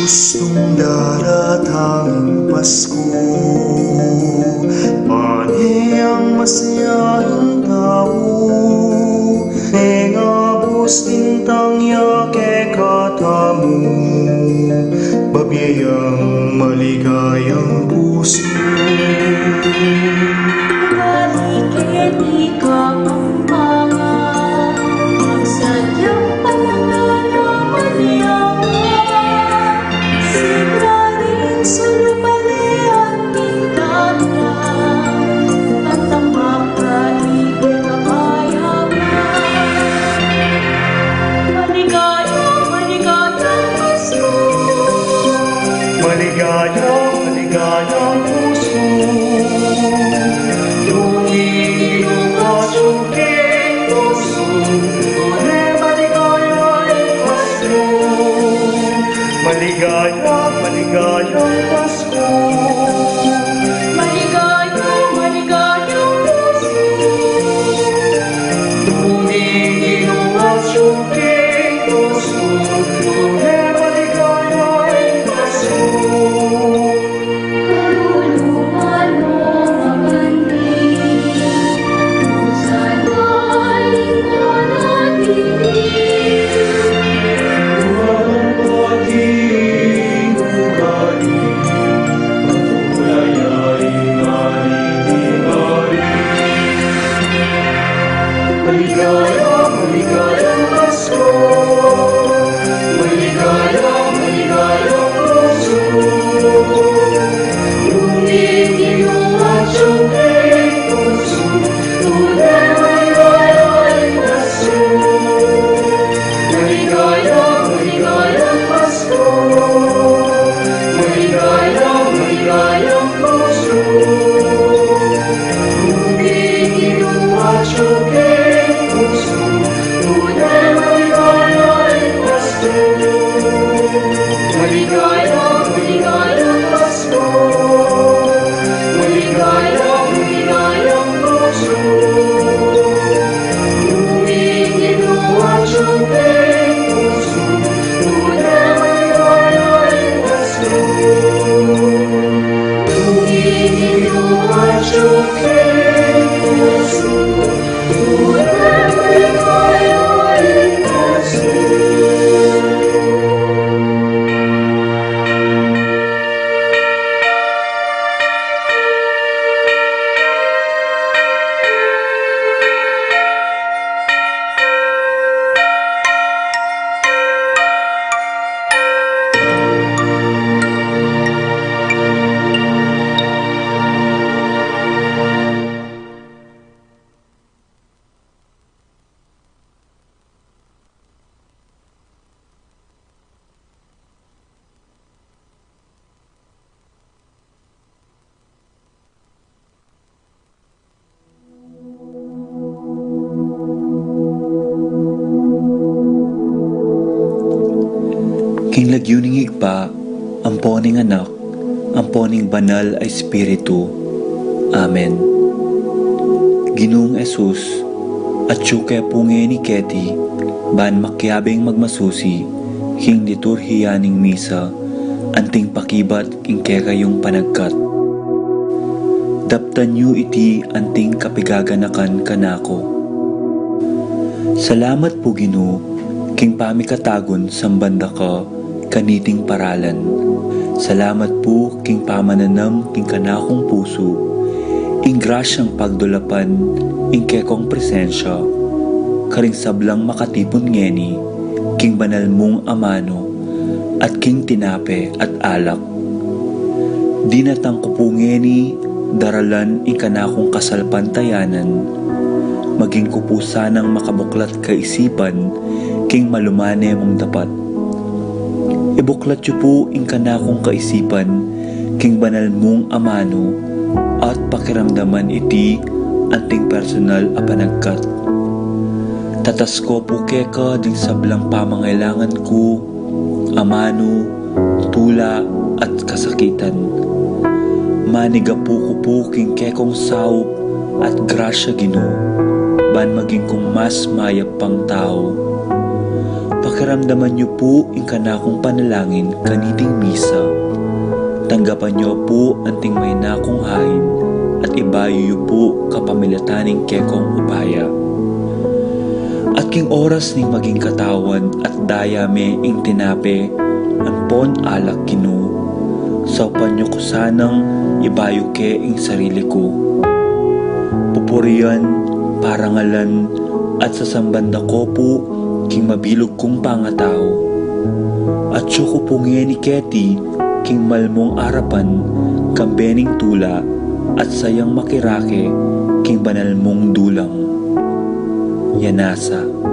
gustong daratang Pasko, pani ang masayahing tao, nengabos tintang yake katamu, babiyang maligayang puso. Balikin ikaw ang mga magsadyang pananalaman niya. Siglaring sulubali at tindanya, at ang makaibig kapayaman. Maligayang, maligayang Pasko. Maligayang, maligayang puso, tumingin at suking puso, tunay maligayang Pasko. Maligayang, maligayang Pasko. Maligayang, maligayang puso. Tumingin at suking puso, tunay maligayang Pasko. Kaluluwan mo mabanding, kung sana'y manatiling. Walang pag-ibig ugali, patuloy ay nalilingari. Maligayang, maligayang Pasko, maligayang, maligayang puso, tumingin at suking puso, tunay maligayang Pasko. Maligayang, maligayang Pasko, maligayang, maligayang puso, tumingin at suking puso, tunay maligayang Pasko. Maligayang, maligayang Pasko, maligayang, maligayang puso, tumingin at suking puso, tunay maligayang Pasko. Tumingin at suking puso, tunay maligayang Pasko. King lagyuning higpa, amponing anak, amponing banal ay Espiritu. Amen. Ginoong Esus, at syuke punge ni Keti, ban makyabing magmasusi, king liturhiyaning misa, anting pakibat king kekayong panagkat. Daptan yu iti anting kapigaganakan kanako. Salamat po Ginoo, king pamikatagon sambanda ka, kaniting paralan. Salamat po king pamananam king kanakong puso, ing grasyang pagdulapan, ing kekong presensya, karing sablang makatipon ngeni, king banal mong amano, at king tinape at alak. Dinatang ko po ngeni, daralan ing kanakong kasalpantayanan, maging ko po sanang makabuklat kaisipan, king malumane mong dapat. Ibuklat yu po ing kanakong kaisipan, king banal mong amano, at pakiramdaman iti anting personal a panagkat. Tatas ko po keka ding sablang pamangailangan ko, amano, tula at kasakitan. Maniga po ko po king kekong saup at grasya Ginoo, ban maging kong mas mayap pang tao. Pakiramdaman niyo po ang kanakong panalangin kaniting misa. Tanggapan niyo po ang tingmay nakong hain at ibayo niyo po kapamilataning kekong upaya. At king oras ning maging katawan at dayame ing tinape ang pon alak kinu. Saupan niyo ko sanang ibayo ke ing sarili ko. Pupurian, parangalan at sasambanda ko po king mabilog kong pangatao. At siyo ko pungye ni Keti king malmong arapan kambening tula at sayang makirake king banal mong dulang. Yanasa.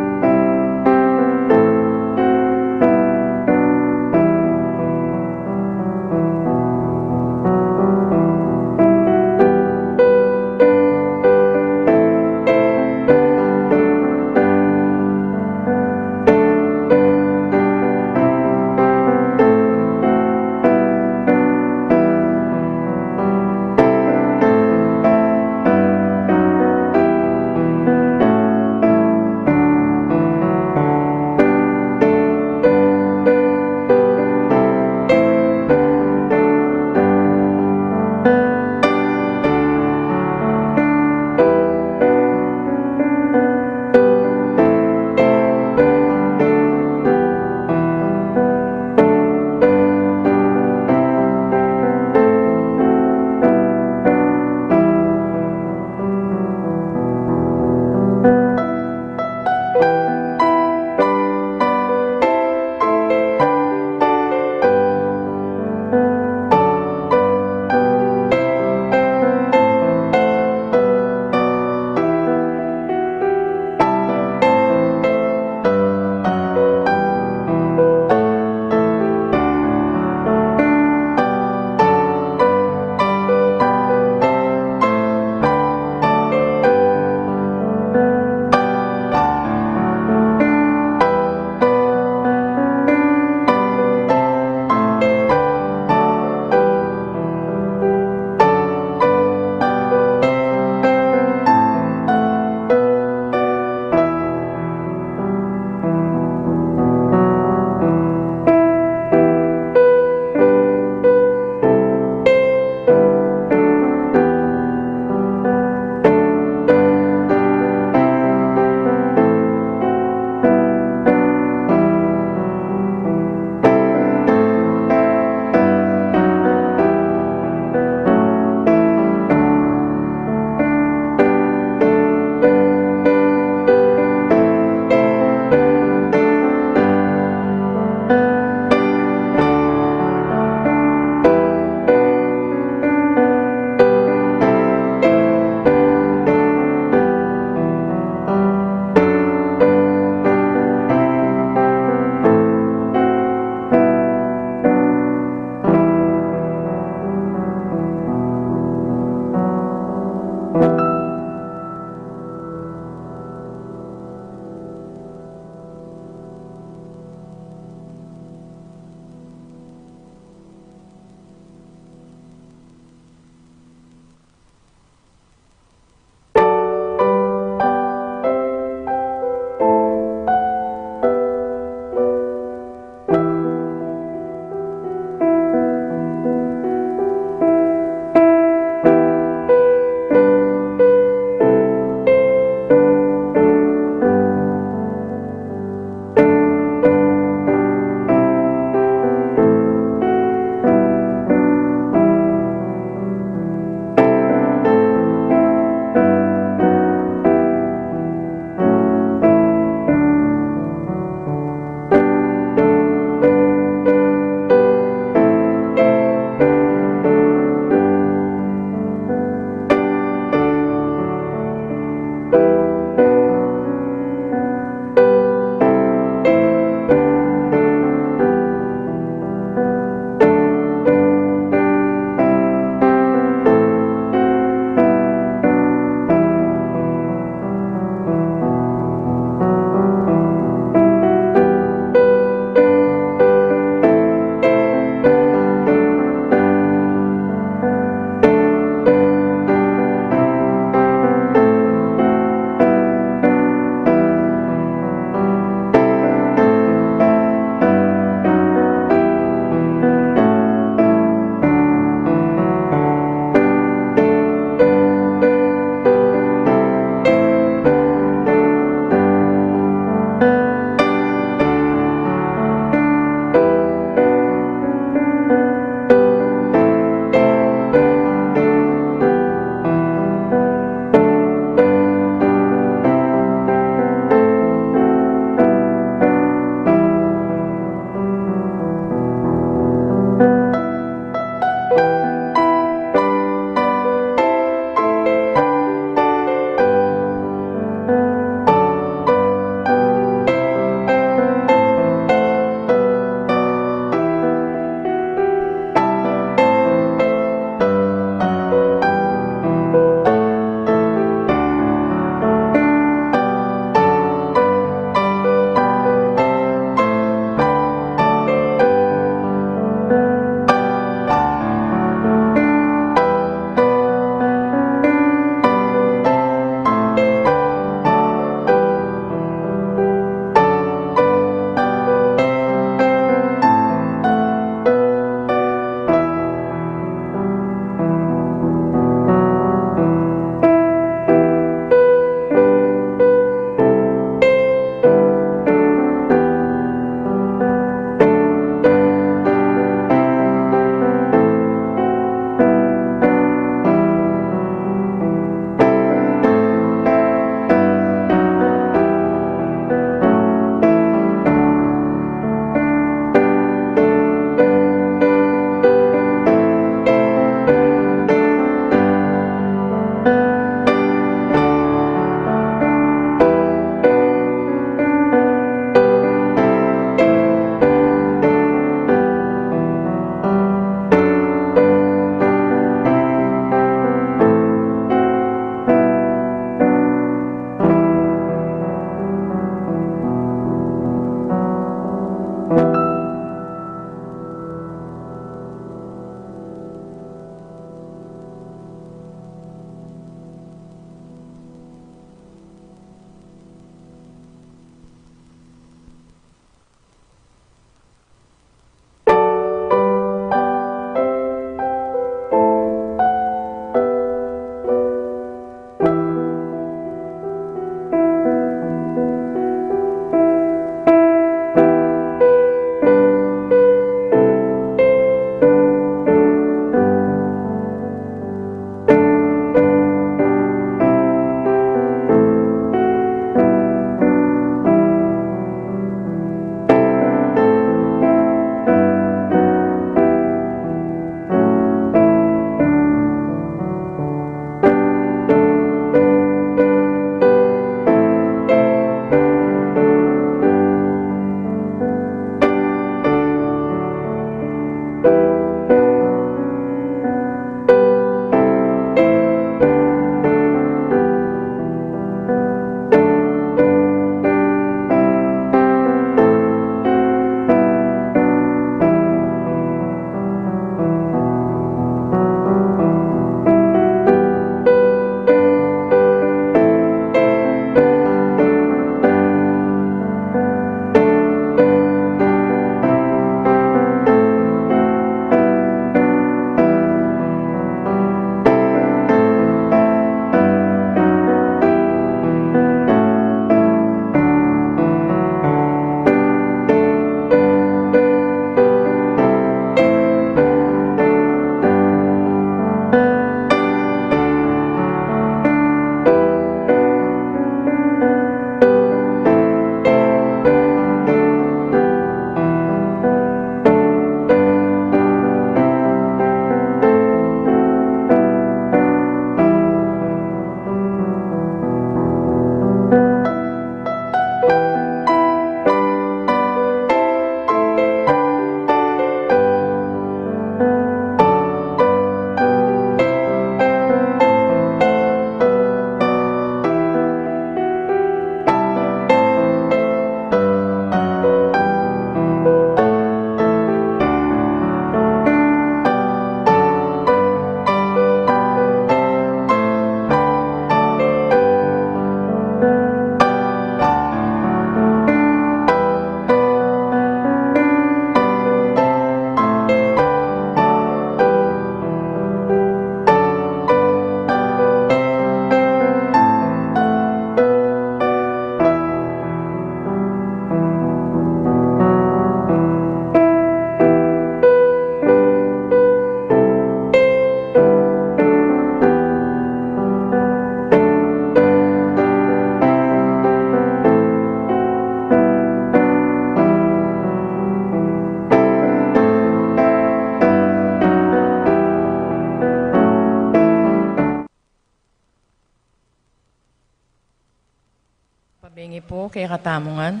Bengi po kay katamungan.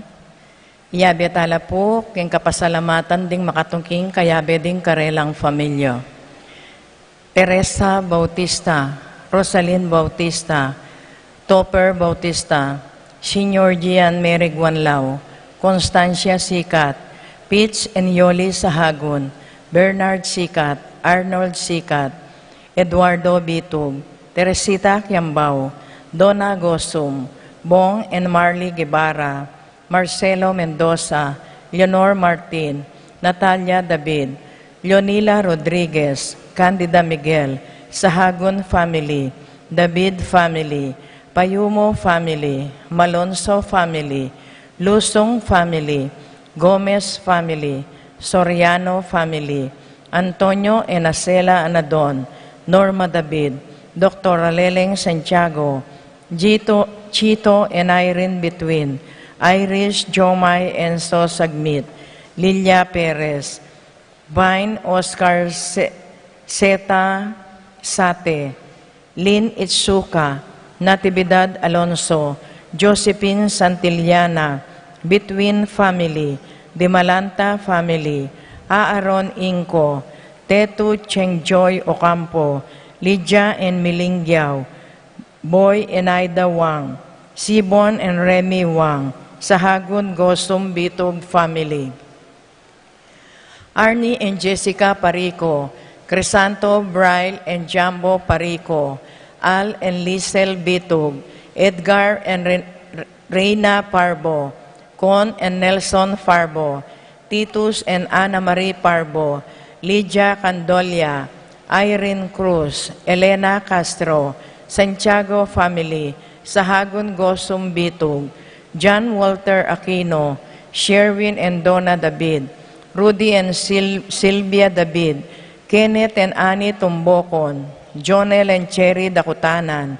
Iyabe tala po king kapasalamatan ding makatungking kayabe ding karelang familya. Teresa Bautista, Rosalyn Bautista, Topper Bautista, Senior Gian Mary Guanlao, Constancia Sikat, Pitch and Yoli Sahagun, Bernard Sikat, Arnold Sikat, Eduardo Bitug, Teresita Kiambao, Donna Gosum, Bong and Marley Guevara, Marcelo Mendoza, Leonor Martin, Natalia David, Leonila Rodriguez, Candida Miguel, Sahagun Family, David Family, Payumo Family, Malonzo Family, Lusong Family, Gomez Family, Soriano Family, Antonio Enacela Anadon, Norma David, Dr. Aleleng Santiago, Chito and Irene Between, Irish Jomay Enzo Sagmit, Lilia Perez, Vine Oscar Zeta Sate, Lynn Itsuka, Natividad Alonso, Josephine Santillana, Between Family, Demalanta Family, Aaron Inco, Tetu Chengjoy Ocampo, Lydia and Milingyao, Boy and Ida Wang, Sibon and Remy Wang, Sahagun Gosum Bitog Family. Arnie and Jessica Parico, Crisanto, Braille and Jambo Parico, Al and Lisel Bitog, Edgar and Reina Parbo, Con and Nelson Farbo, Titus and Ana Marie Parbo, Lydia Candolia, Irene Cruz, Elena Castro, Santiago Family, Sahagun Gosum Bitog, John Walter Aquino, Sherwin and Donna David, Rudy and Sylvia David, Kenneth and Annie Tumbocon, Jonel and Cherry Dakutanan,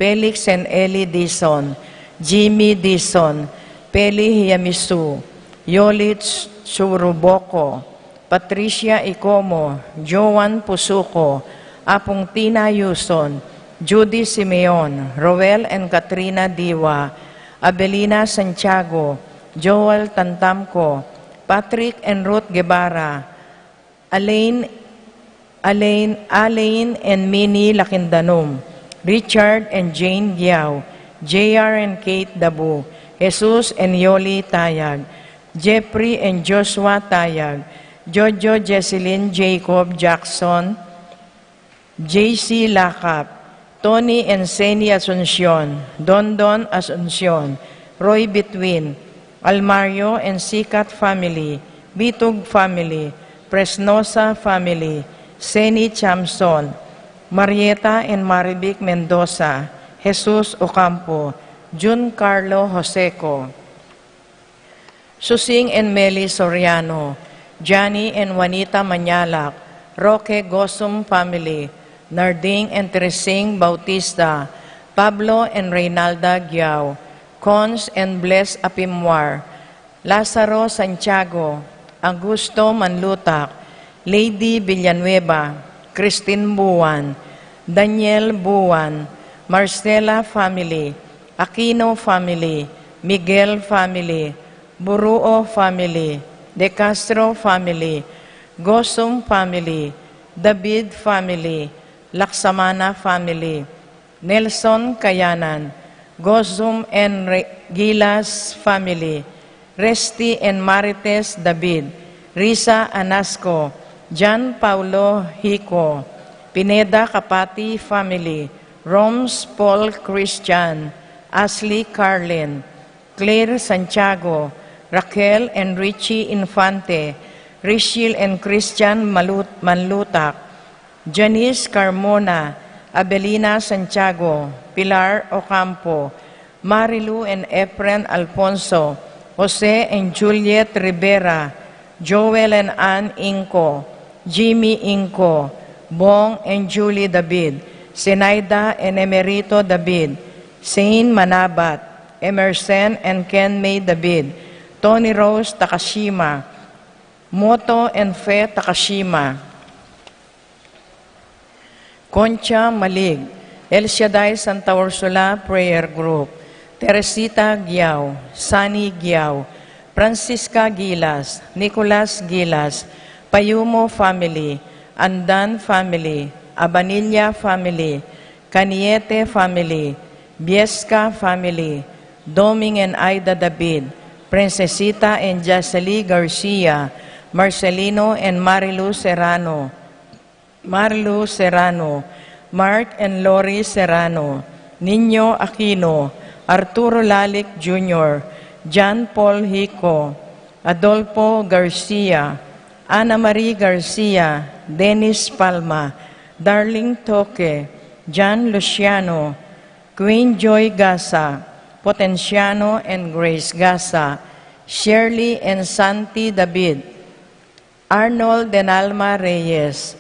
Felix and Ellie Dison, Jimmy Dison, Peli Hiyamisu, Yolit Suruboko, Patricia Icomo, Joan Pusuko, Apong Tina Yuson, Judy Simeon, Roel and Katrina Diwa, Abelina Santiago, Joel Tantamco, Patrick and Ruth Guevara, Alain and Minnie Lakindanum, Richard and Jane Giao, JR and Kate Dabu, Jesus and Yoli Tayag, Jeffrey and Joshua Tayag, Jojo Jesselyn Jacob Jackson, JC Lakap, Tony and Seni Asuncion, Dondon Asuncion, Roy Between, Almario and Sikat Family, Bitug Family, Presnosa Family, Seni Chamson, Marieta and Marivic Mendoza, Jesus Ocampo, Jun Carlo Joseco, Susing and Meli Soriano, Johnny and Juanita Manyalak, Roque Gosum Family, Narding and Teresing Bautista, Pablo and Reynalda Giao, Cons and Bless Apimwar, Lazaro Santiago, Augusto Manlutak, Lady Villanueva, Christine Buwan, Daniel Buwan, Marcela Family, Aquino Family, Miguel Family, Buruo Family, De Castro Family, Gosum Family, David Family, Laksamana Family, Nelson Kayanan, Gosum and Gilas Family, Resti and Marites David, Risa Anasco, John Paulo Hico, Pineda Kapati Family, Roms Paul Christian, Ashley Carlin, Claire Santiago, Raquel and Richie Infante, Rishil and Christian Manlutak, Janice Carmona, Abelina Santiago, Pilar Ocampo, Marilu and Efren Alfonso, Jose and Juliet Rivera, Joel and Ann Inco, Jimmy Inco, Bong and Julie David, Senaida and Emerito David, Sain Manabat, Emerson and Ken May David, Tony Rose Takashima, Moto and Fe Takashima, Concha Malig, El Shaddai Santa Ursula Prayer Group, Teresita Giao, Sunny Giao, Francisca Gilas, Nicolas Gilas, Payumo family, Andan family, Abanilla family, Caniete family, Biesca family, Doming and Aida David, Princesita and Jacely Garcia, Marcelino and Marilu Serrano, Mark and Lori Serrano, Nino Aquino, Arturo Lalic Jr., John Paul Hico, Adolfo Garcia, Ana Marie Garcia, Dennis Palma, Darling Toque, John Luciano, Queen Joy Gasa, Potenciano and Grace Gasa, Shirley and Santi David, Arnold and Alma Reyes,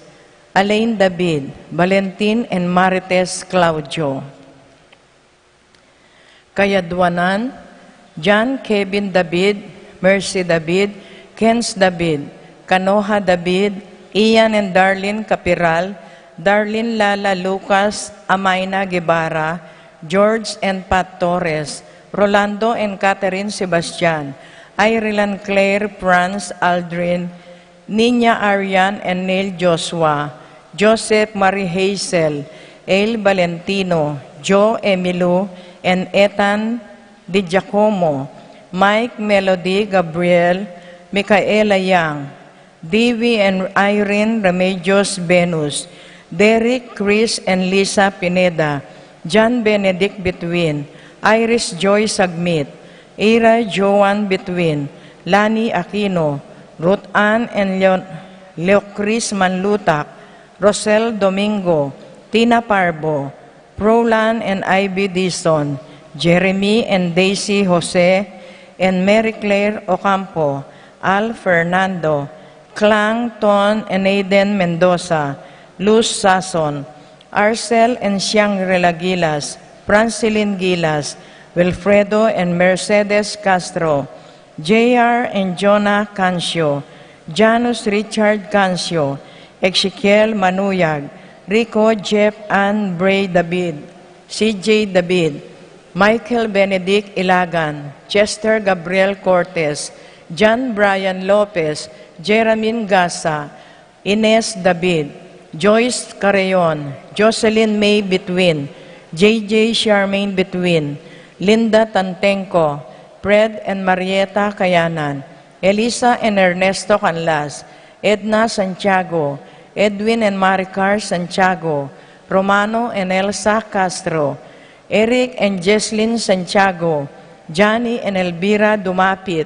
Alain David, Valentin and Marites Claudio. Kayadwanan, John Kevin David, Mercy David, Kens David, Kanoha David, Ian and Darlene Capiral, Darlene Lala Lucas, Amaina Guevara, George and Pat Torres, Rolando and Catherine Sebastian, Irelan Claire Franz Aldrin, Nina Arian and Neil Joshua, Joseph Marie Hazel, El Valentino, Joe Emilio, and Ethan Di Giacomo, Mike Melody Gabriel, Micaela Yang, Divi and Irene Remedios Venus, Derek, Chris and Lisa Pineda, John Benedict Between, Iris Joy Sagmit, Ira Joan Between, Lani Aquino, Ruth Ann and Leocris Manlutak, Rosel Domingo, Tina Parbo, Prolan and Ivy Dison, Jeremy and Daisy Jose, and Mary Claire Ocampo, Al Fernando, Clang Ton and Aiden Mendoza, Luz Sason, Arcel and Shangri-La Gilas, Francilin Gilas, Wilfredo and Mercedes Castro, J.R. and Jonah Cancio, Janus Richard Cancio, Ezekiel Manuyag, Rico Jeff Ann Bray David, C.J. David, Michael Benedict Ilagan, Chester Gabriel Cortez, John Brian Lopez, Jeramin Gasa, Ines David, Joyce Carreon, Jocelyn May Between, J.J. Charmaine Between, Linda Tantenco, Fred and Marieta Kayanan, Elisa and Ernesto Canlas, Edna Santiago, Edwin and Maricar Santiago, Romano and Elsa Castro, Eric and Jesslyn Santiago, Johnny and Elvira Dumapit,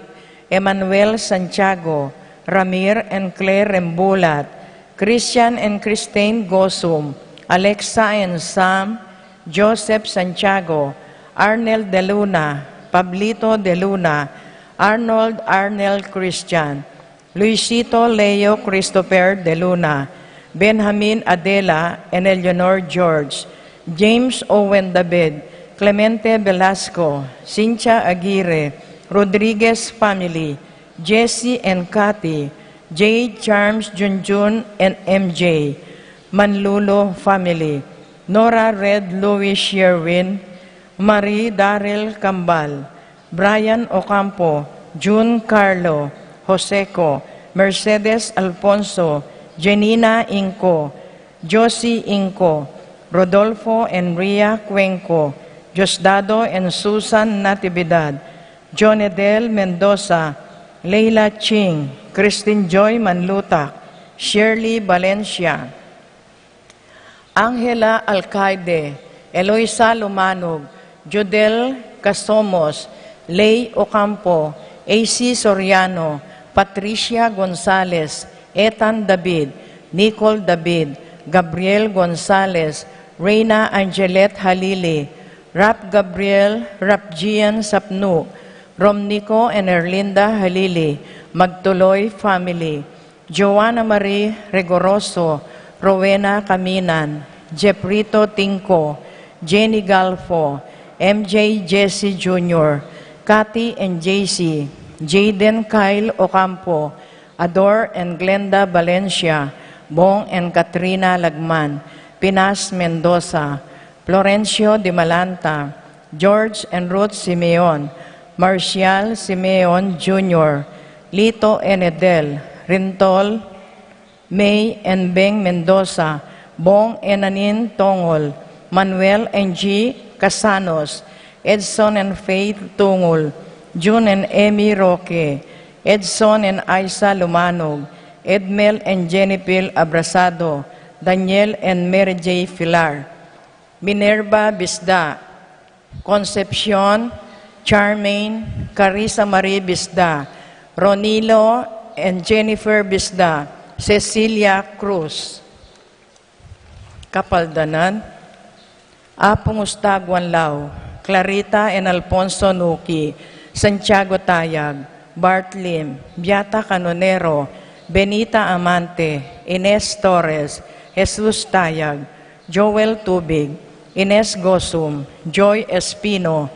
Emmanuel Santiago, Ramir and Claire Rembulat, Christian and Christine Gosum, Alexa and Sam, Joseph Santiago, Arnel De Luna, Pablito De Luna, Arnold Arnel Christian, Luisito Leo Christopher De Luna, Benjamin Adela and Eleanor George, James Owen David, Clemente Velasco, Cynthia Aguirre, Rodriguez family, Jesse and Cathy, Jade Charms Junjun and MJ, Manlulo family, Nora Red Louis Sherwin, Marie Darrell Cambal, Brian Ocampo, June Carlo, Joseco, Mercedes Alfonso, Janina Inco, Josie Inco, Rodolfo and Ria Cuenco, Diosdado and Susan Natividad, Jonedel Mendoza, Leila Ching, Christine Joy Manlutak, Shirley Valencia, Angela Alcaide, Eloisa Lumanog, Jodel Casomos, Lay Ocampo, AC Soriano, Patricia Gonzalez, Ethan David, Nicole David, Gabriel Gonzalez, Reina Angelet Halili, Rap Gabriel, Rapjian Sapnu, Romnico and Erlinda Halili, Magtuloy family, Joanna Marie Regoroso, Rowena Caminan, Jeprito Tinko, Jenny Galfo, MJ Jesse Jr., Cathy and JC, Jaden Kyle Ocampo, Ador and Glenda Valencia, Bong and Katrina Lagman, Pinas Mendoza, Florencio de Malanta, George and Ruth Simeon, Marcial Simeon Jr., Lito and Edel, Rintol, May and Beng Mendoza, Bong and Anin Tongol, Manuel and G. Casanos, Edson and Faith Tungol, June and Emmy Roque, Edson and Isa Lumanog, Edmel and Jennifer Abrasado, Daniel and Mary J. Filar, Minerva Bisda, Concepcion, Charmaine, Carissa Marie Bisda, Ronilo and Jennifer Bisda, Cecilia Cruz. Kapaldanan, Apong Ustagwan Lao, Clarita and Alfonso Nuki, Santiago Tayag, Bart Lim, Beata Canonero, Benita Amante, Ines Torres, Jesus Tayag, Joel Tubig, Ines Gosum, Joy Espino,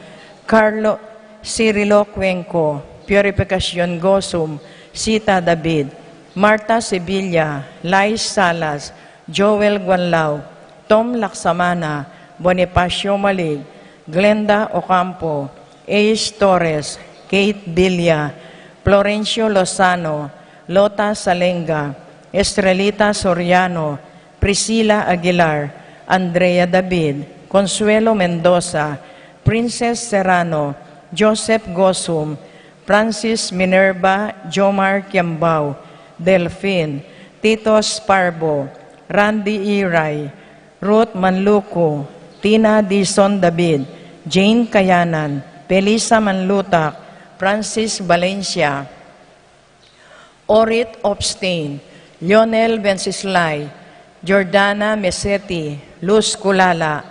Carlo Cirilo Cuenco, Purificación Gosum, Sita David, Marta Sevilla, Lais Salas, Joel Guanlao, Tom Laksamana, Bonifacio Malig, Glenda Ocampo, Ace Torres, Kate Villa, Florencio Lozano, Lota Salenga, Estrelita Soriano, Priscilla Aguilar, Andrea David, Consuelo Mendoza, Princess Serrano, Joseph Gosum, Francis Minerva, Jomar Kiambao, Delphine, Tito Sparbo, Randy Iray, Ruth Manluco, Tina Dison David, Jane Kayanan, Pelisa Manlutak, Francis Valencia, Orit Opstein, Lionel Vencislay, Jordana Mesetti, Luz Culala,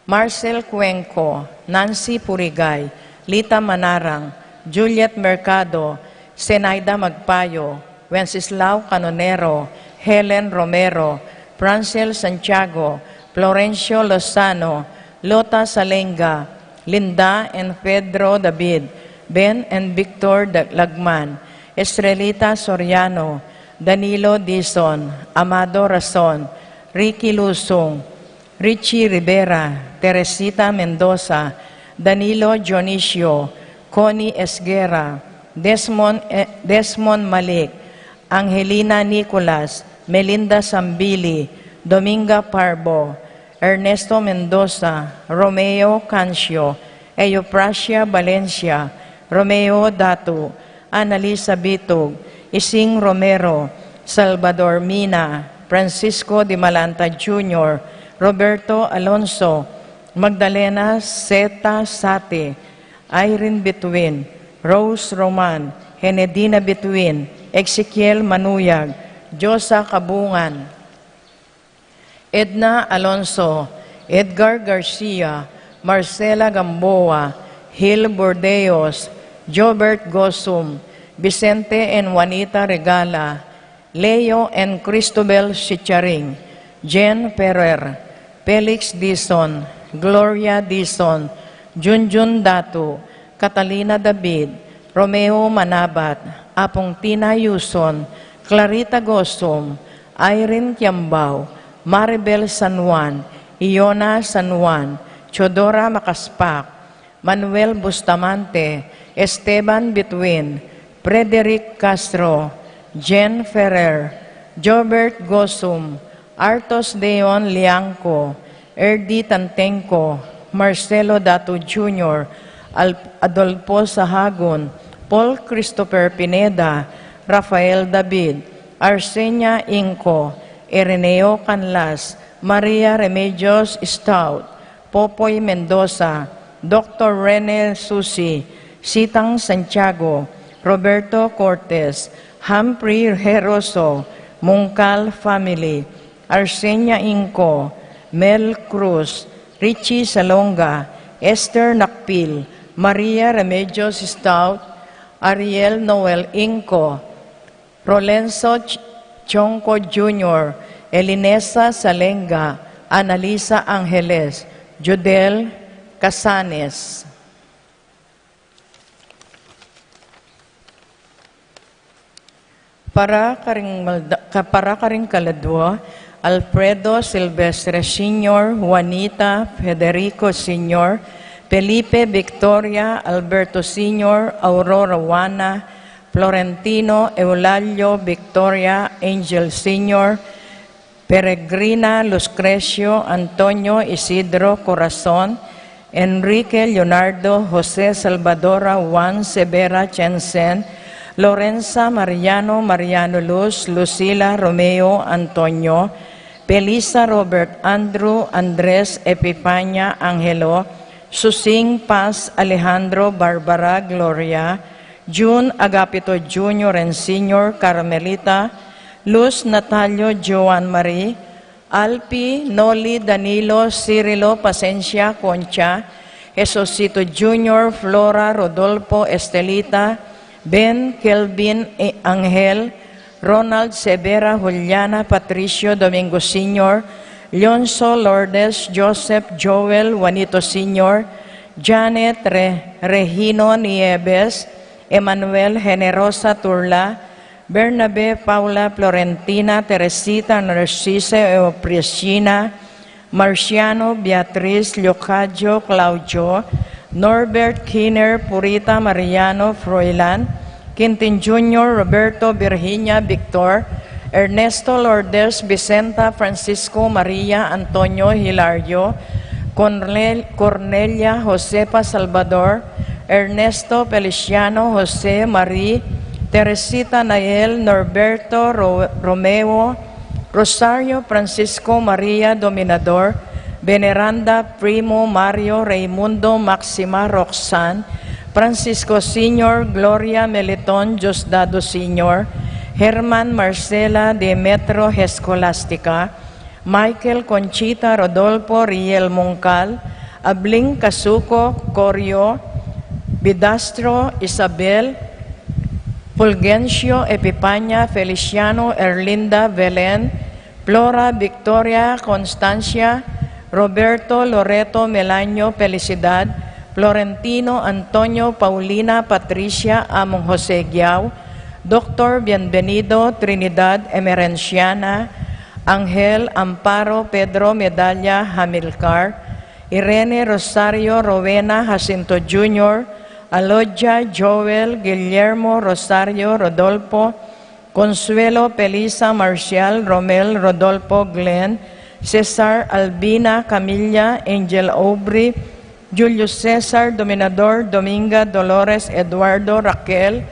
Marcel Cuenco, Nancy Purigay, Lita Manarang, Juliet Mercado, Zenaida Magpayo, Wenceslao Canonero, Helen Romero, Francel Santiago, Florencio Lozano, Lota Salenga, Linda and Pedro David, Ben and Victor Lagman, Estrelita Soriano, Danilo Dizon, Amado Razon, Ricky Lusong, Richie Rivera, Teresita Mendoza, Danilo Dionisio, Connie Esguera, Desmond Malik, Angelina Nicolas, Melinda Sambili, Dominga Parbo, Ernesto Mendoza, Romeo Cancio, Eoprasia Valencia, Romeo Datu, Annalisa Bitog, Ising Romero, Salvador Mina, Francisco de Malanta Jr., Roberto Alonso, Magdalena Zeta Sate, Irene Bituin, Rose Roman, Henedina Bituin, Ezekiel Manuyag, Josa Kabungan, Edna Alonso, Edgar Garcia, Marcela Gamboa, Hil Bordeos, Jobert Gosum, Vicente and Juanita Regala, Leo and Cristobal Chicharing, Jen Ferrer, Felix Dizon, Gloria Dizon, Junjun Datu, Catalina David, Romeo Manabat, Apong Tina Yuson, Clarita Gosum, Irene Kiambao, Maribel San Juan, Iona San Juan, Chodora Makaspak, Manuel Bustamante, Esteban Bituin, Frederick Castro, Jen Ferrer, Jobert Gosum, Artos Deon Liangco, Erdi Tantenco, Marcelo Datu Jr., Adolfo Sahagon, Paul Christopher Pineda, Rafael David, Arsenia Inco, Ireneo Canlas, Maria Remedios Stout, Popoy Mendoza, Dr. Rene Susi, Sitang Santiago, Roberto Cortez, Humphrey Heroso, Mungcal Family, Arsenia Inco, Mel Cruz, Richie Salonga, Esther Nakpil, Maria Remedios Stout, Ariel Noel Inco, Rolenzo Chonco Jr., Elinesa Salenga, Analisa Angeles, Judel Casanes. Para karing kaladwa, Alfredo Silvestre Sr., Juanita Federico Sr., Felipe Victoria Alberto Sr., Aurora Juana, Florentino Eulalio Victoria Angel Sr., Peregrina Lucrecio Antonio Isidro Corazon, Enrique Leonardo Jose Salvadora Juan Severa Chensen, Lorenza Mariano Luz, Lucila Romeo Antonio, Pelisa Robert Andrew Andres Epifania Angelo, Susing Paz Alejandro Barbara Gloria, June Agapito Jr. and Sr. Carmelita, Luz Natalio Joan Marie, Alpi Noli Danilo Cirilo Pasencia Concha, Jesusito Jr. Flora Rodolfo Estelita, Ben Kelvin Angel, Ronald Severa Juliana Patricio Domingo Sr., Leonzo Lourdes Joseph Joel Juanito Sr., Janet Regino Nieves, Emmanuel Generosa Turla, Bernabe Paula Florentina Teresita Narcisa Eopriscina, Marciano Beatriz Leocadio Claudio, Norbert Kiner Purita Mariano Froilan, Quintin Jr. Roberto Virginia Victor, Ernesto Lourdes Vicenta Francisco Maria Antonio Hilario, Cornelia Josepa Salvador, Ernesto Feliciano Jose Marie, Teresita Nael Norberto Romeo, Rosario Francisco Maria Dominador, Veneranda Primo Mario Raimundo Maxima Roxanne, Francisco Sr. Gloria Meliton Diosdado Sr., Herman Marcela Demetro Escolastica, Michael Conchita Rodolfo Riel Moncal, Abling Casuco Corio, Bidastro Isabel, Fulgencio Epipania Feliciano Erlinda Belen, Flora Victoria Constancia, Roberto Loreto Melanio Felicidad, Florentino Antonio Paulina Patricia Among Jose Giao, Dr. Bienvenido Trinidad Emerenciana, Angel Amparo Pedro Medalla Hamilcar, Irene Rosario Rowena Jacinto Jr., Alodia Joel Guillermo Rosario Rodolfo, Consuelo Pelisa Marcial Romel Rodolfo Glenn, Cesar Albina Camilla Angel Aubrey, Julio Cesar Dominador Dominga Dolores Eduardo Raquel,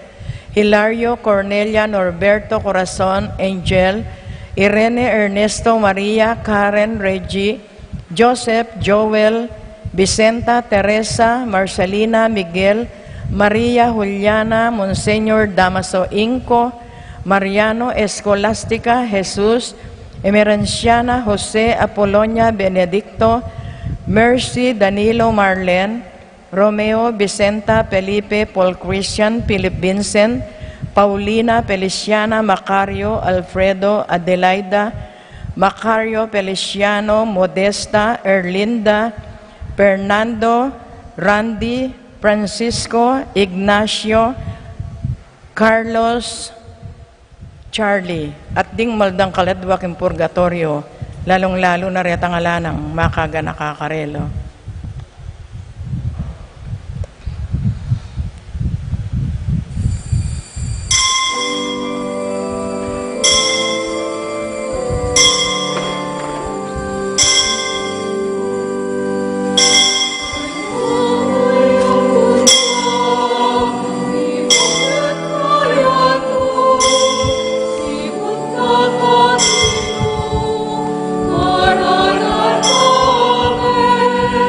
Hilario Cornelia Norberto Corazon Angel, Irene Ernesto Maria Karen Reggie, Joseph Joel, Vicenta Teresa Marcelina Miguel, Maria Juliana Monseñor Damaso Inco, Mariano Escolástica Jesus, Emerenciana Jose Apolonia Benedicto, Mercy Danilo Marlen, Romeo Vicenta Felipe Paul Christian Philip Vincent, Paulina Feliciana Macario Alfredo Adelaida, Macario Feliciano Modesta Erlinda, Fernando Randy Francisco Ignacio Carlos Charlie at ding maldang kaladwa king purgatorio, lalong-lalo na reta ngalanang makaga nakakarelo. Amen.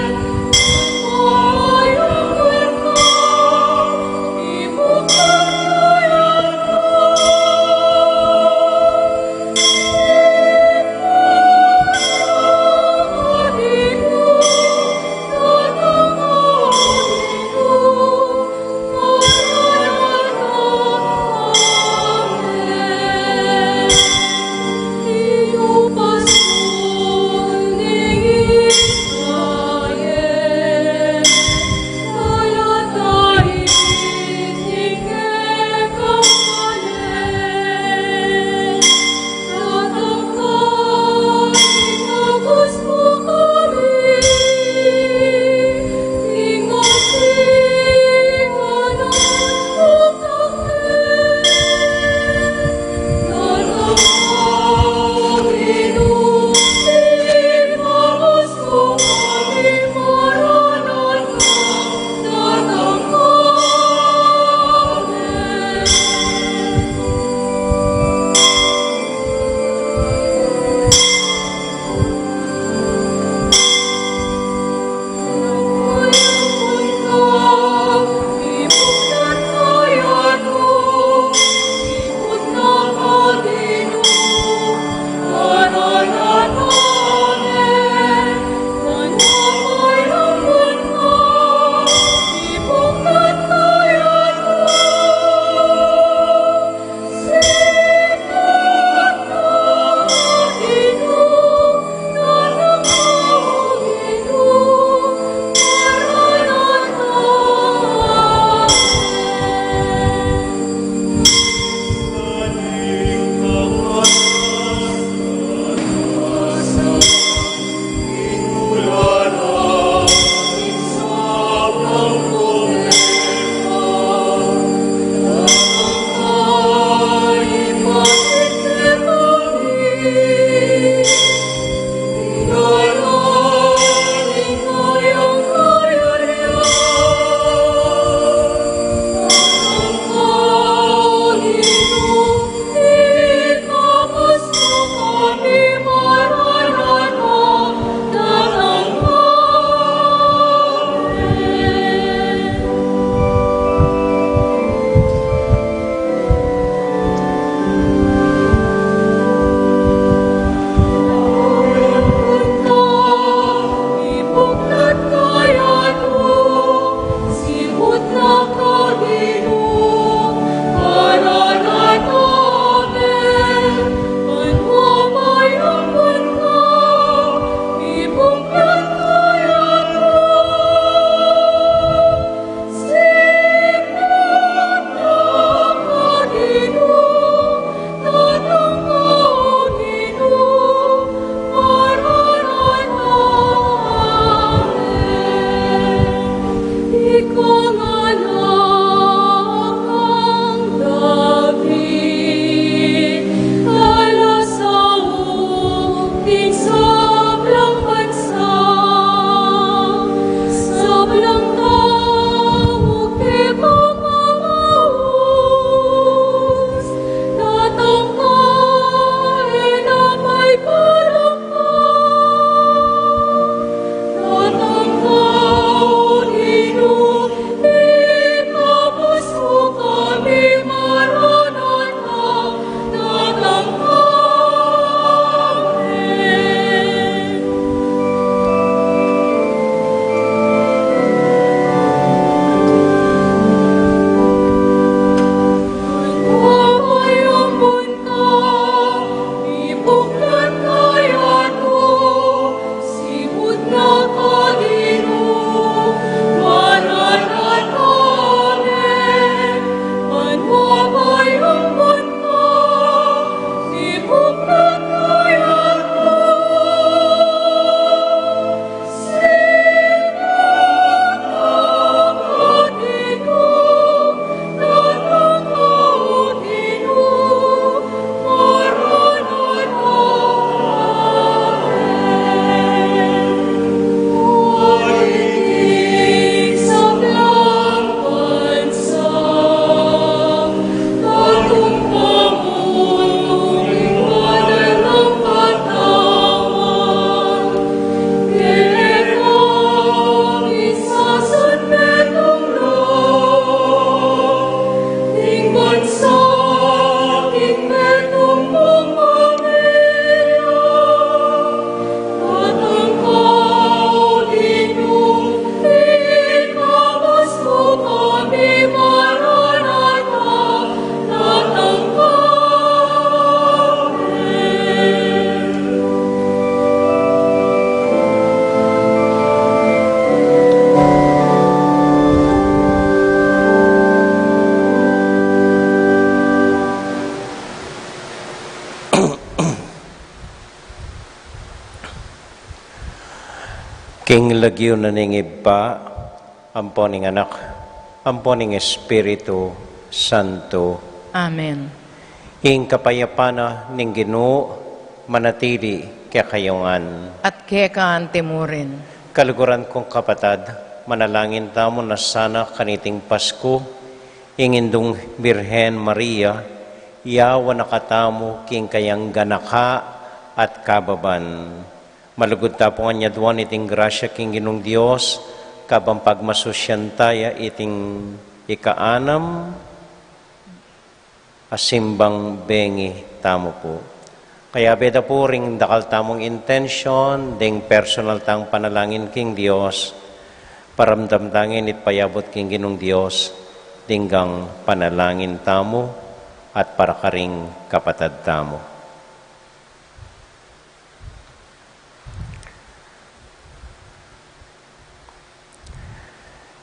King lagyo na ning iba, ampo ning anak, ampo ning Espiritu Santo. Amen. Ing kapayapana ning Ginoo manatili kayongan. At kekaan timurin. Kaluguran kong kapatad, manalangin tamo na sana kaniting Pasko, ingindong Birhen Maria, yawa nakatamo king kayang ganaka at kababan. Malugod tapo nga nyadwan iting grasya king Ginong Dios, kabang pagmasusyan taya iting ikaanam, asimbang bengi tamo po. Kaya beda po ring dakal tamong intention, ding personal tang panalangin king Dios, paramdamdangin it payabot king Ginong Dios, dinggang panalangin tamo at para karing kapatad tamo.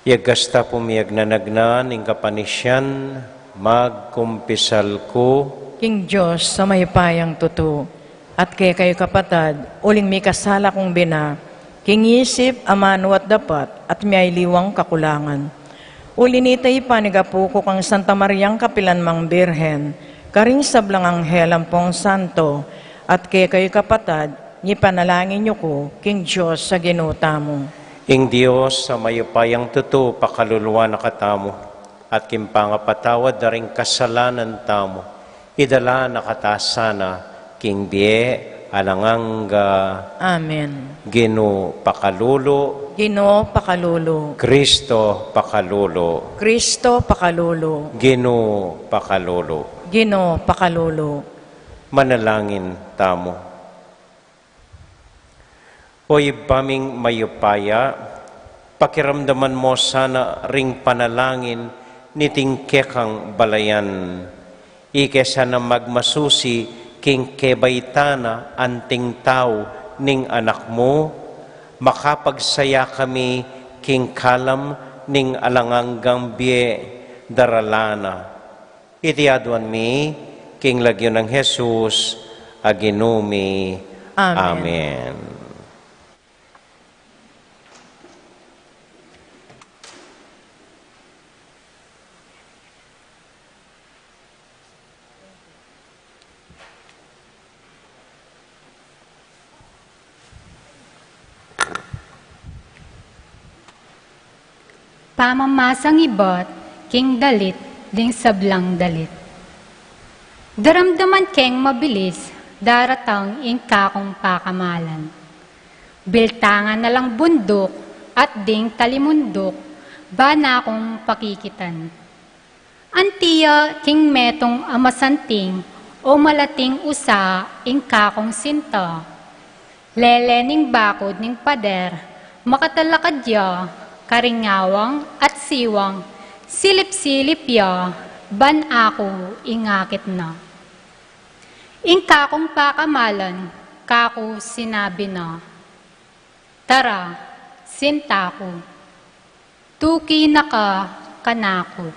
Yagasta pumiyag na nagnan, ing kapanisyan, magkumpisal ko, King Diyos sa may payang tutu, at kay kayo kapatad, uling may kasala kong bina, king isip, amano at dapat, at may liwang kakulangan. Ulinitay panigapuko kang Santa Mariang Kapilan Mang Birhen, karing sablang anghel ampong santo, at kay kayo kapatad, ni panalangin niyo ko, King Diyos sa ginuta mo. ing Dios sa mayupayang tutu, pakaluluwa na katamo, at kimpangapatawad na rin kasalanan tamo, idala na katasana, king bie, alanganga, Amen. Gino pakalulo, Ginoo pakalulo, Kristo pakalulo, Kristo pakalulo, Gino pakalulo. Ginoo pakalulo. Manalangin tamo. Oy baming mayupaya, pakiramdaman mo sana ring panalangin niting kekang balayan. Ike sana magmasusi king kebaytana anting tao ning anak mo, makapagsaya kami king kalam ning alanganggang bie daralana. Itiadwan mi king lagyo ng Jesus aginumi. Amen. Amen. Pamamasang ibot, king dalit, ding sablang dalit. Daramdaman keng mabilis, daratang ingkakong pakamalan. Biltangan na lang bundok, at ding talimundok, bana akong pakikitan. Antiya king metong amasanting, o malating usa, ingkakong sinta. Lelening bakod ning pader, makatalakadya, karingawang at siwang, silip-silip ya, ban ako ingakit na. Ingka kong pakamalan, kako sinabi na, tara, sinta ko, tuki na ka, kanako.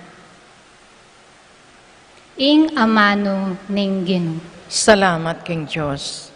Ing amano ning Ginoo. Salamat, King Diyos.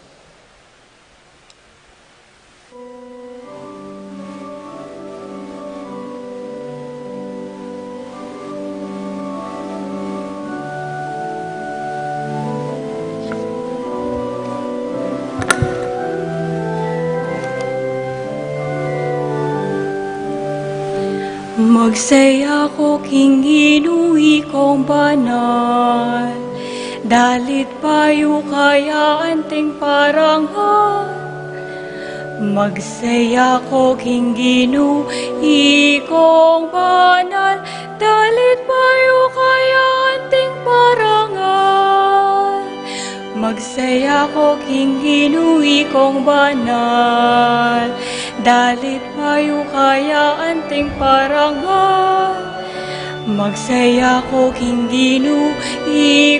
Magsaya ko king inuwi kong banal, dalit payo kaya anting parangal. Magsaya ko king inuwi kong banal, dalit payo kaya anting parangal. Magsaya ko king inuwi kong banal, dalit payo kaya anting parangal. Magsaya ko king Ginoo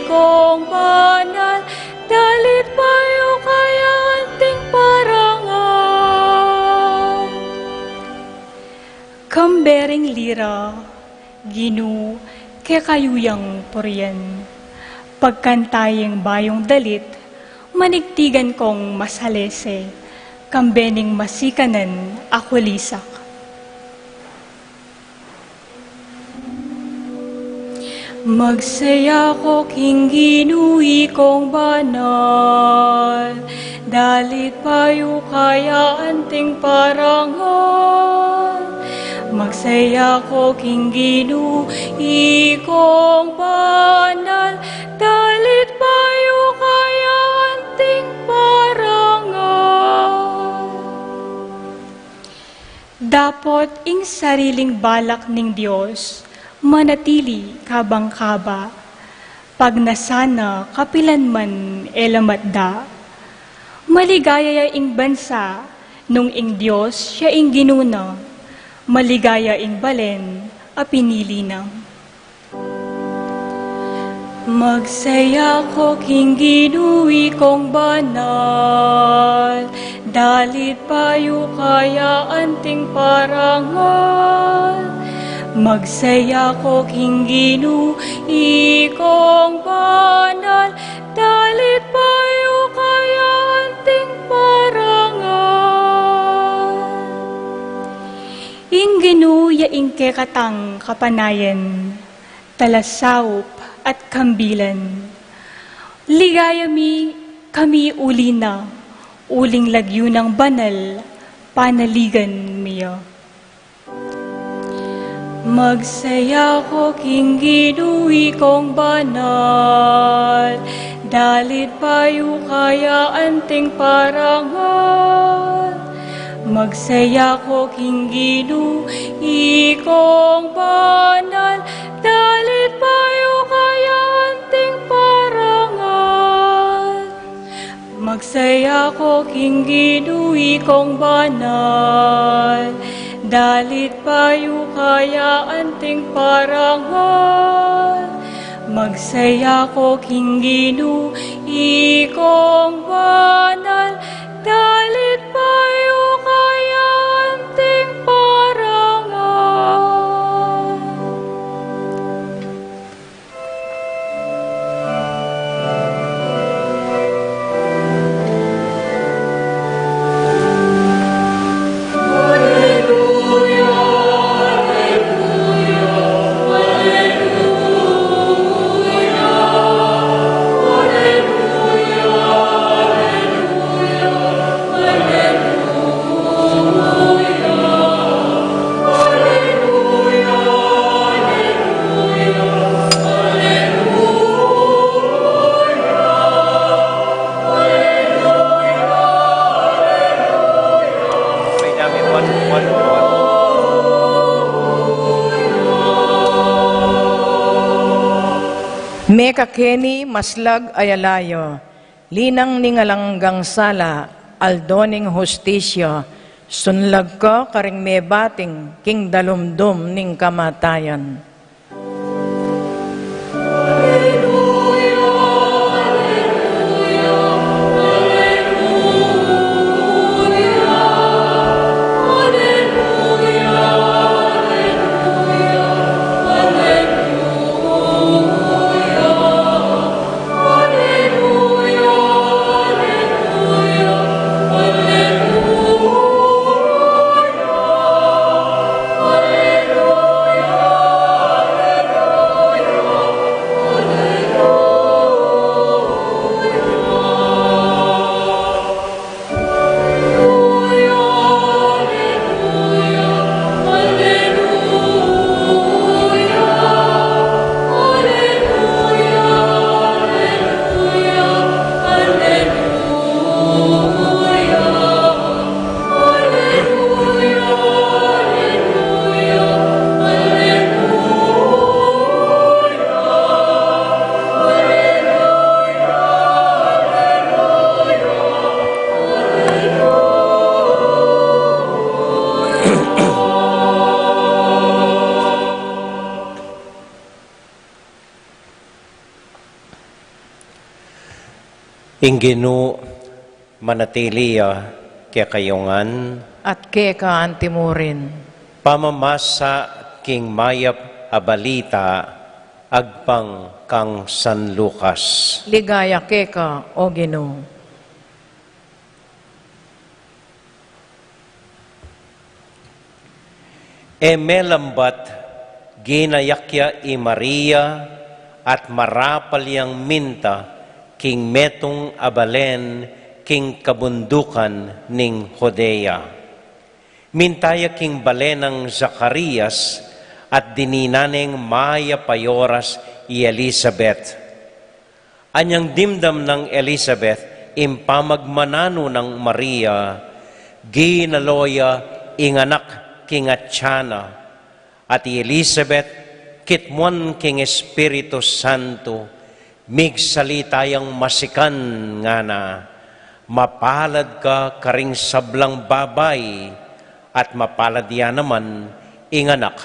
kong banal, dalit payo kaya anting parangal. Kambering lira, Ginoo, kaya kayuyang puriyan. Pagkantayeng bayong dalit, manigtigan kong masalese. kambening masikanan akulisak. Magsaya ko king Ginu'i kong banal, dalit payo kaya anting parangal. Magsaya ko king Ginu'i kong banal, dalit payo kaya anting parangal. Dapot ing sariling balak ning Dios, manatili kabang-kaba, pag nasana kapilanman elamatda. Maligaya ing bansa, nung ing Diyos siya ing ginuna, maligaya ing balen, a pinili na. Magsaya ko king Ginu'i kong banal, dalit payo kaya anting parangal. Magsaya ko king Ginu'i kong banal, dalit payo kaya anting parangal. Ing Ginu'ya ing kekatang kapanayan, talasaup at kambilan. Ligaya mi kami uli na, uling lagyo ng banal, panaligan miya. Magsaya ko king Ginu'i kong banal, dalit payo kaya anting parangal. Magsaya ko king Ginu'i kong banal, dalit payo kaya anting parangal. Magsaya ko king Ginu'i kong banal, dalit payo kaya anting parangal. Magsaya ko king Ginu'i kong banal, dalit payo kaya anting parangal. Meka Kenny maslag ayalayo, linang ningalanggang sala, aldoning hostisya, sunlag ka karing may bating, king dalumdum ning kamatayan. Inginu manatiliya kaya kayungan, At keka antimurin, pamamasa king mayap abalita, agpang kang San Lucas. ligaya keka o Ginoo. melambat ginayakya i Maria at marapal yang minta king metong abalen king kabundukan ning Judea. Mintaya king balenang Zacarias at dininaneng Maya Payoras i Elizabeth. Anyang dimdam ng Elizabeth impamagmanano ng Maria, ginaloya inganak king Atsyana, at Elizabeth kitmuan king Espiritu Santo, migsalitayang masikan nga na, mapalad ka karing sablang babay, at mapalad yan naman inganak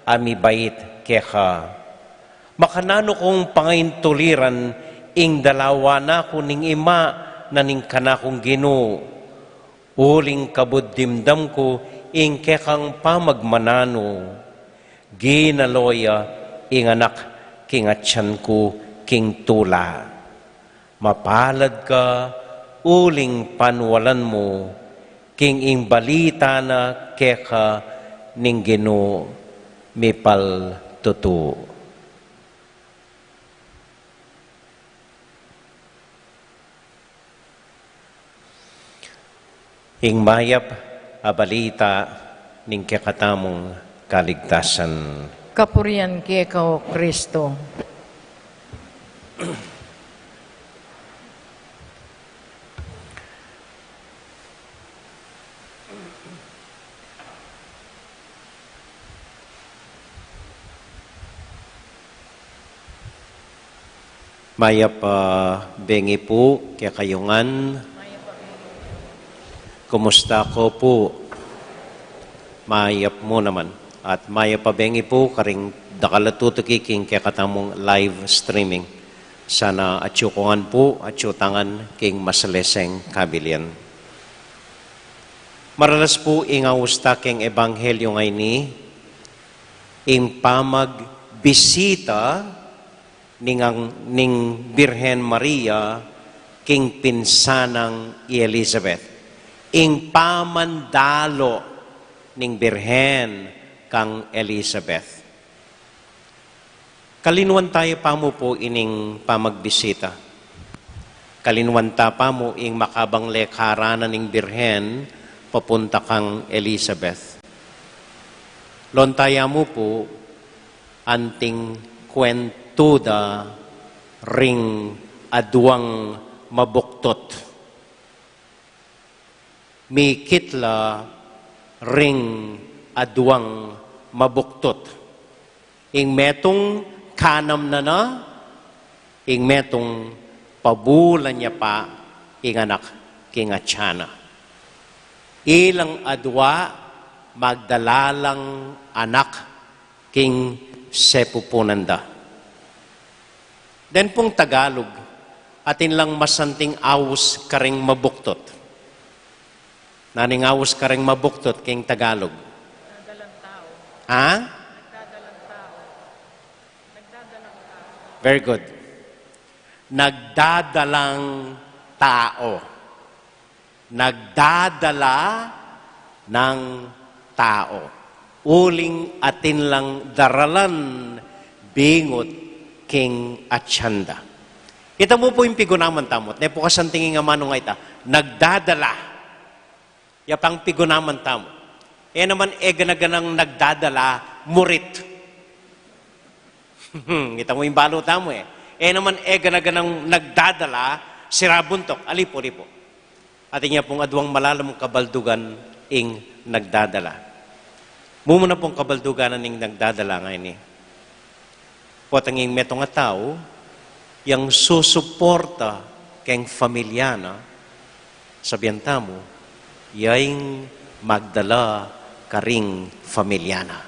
amibait keka. Makanano kong pangaintuliran ing dalawa na kuning ima na ning kanakong Ginoo. Uling kabuddimdam ko ing kekang pamagmanano. Ginaloya ing anak king atyan ko king tula. Mapalad ka uling panwalan mo king ing balita na keka ning Ginoo mipal tutu. Ing mayap abalita ning kekatamong kaligtasan. Kapurian ki ikaw, Kristo. Mayap bengi po kaya kayungan. Kumusta ko po? Mayap mo naman. At mayap bengi po karing dakalatutukiking kaya katamong live streaming. Sana atyukungan po, atyutangan king masaleseng kabilian. Maralas po ingawusta king ebanghelyo ngay ni ing pamagbisita ning Birhen Maria king pinsanang Elizabeth. Ing pamandalo ning Birhen kang Elizabeth. Kalinuan tayo pa mo po ining pamagbisita. Kalinuan ta pa mo ing makabang lekarana ning Birhen papunta kang Elizabeth. Lontaya mo po anting kwentuda ring aduang mabuktot. Mikitla ring aduang mabuktot. Ing metong kanam na, ing metong pabulan niya pa, ing anak king Atsyana. Ilang adwa magdalalang anak king Sepupunanda. Den pong Tagalog, atin lang masanting awos karing mabuktot. Naning awos karing mabuktot king Tagalog. Nagdadalang tao. Ha? Nagdadalang tao. Nagdadalang tao. Very good. Nagdadalang tao. Nagdadala ng tao. Uling atin lang daralan bingot king Atsyanda. Kita mo po yung pigunaman tamot. Ne po kasantingin nga manong ita. Nagdadala. Yapang pigunaman tamo. Naman ganaganang nagdadala, murit. Kita mo yung balo tamo naman ganaganang nagdadala, sirabuntok, alipo-lipo. At niya pong adwang malalamong kabaldugan ing nagdadala. Mumuna pong kabalduganan ing nagdadala ngayon Potanging metong nga tao, yung susuporta keng familyana, sabihan tamo, yaing magdala karing familyana.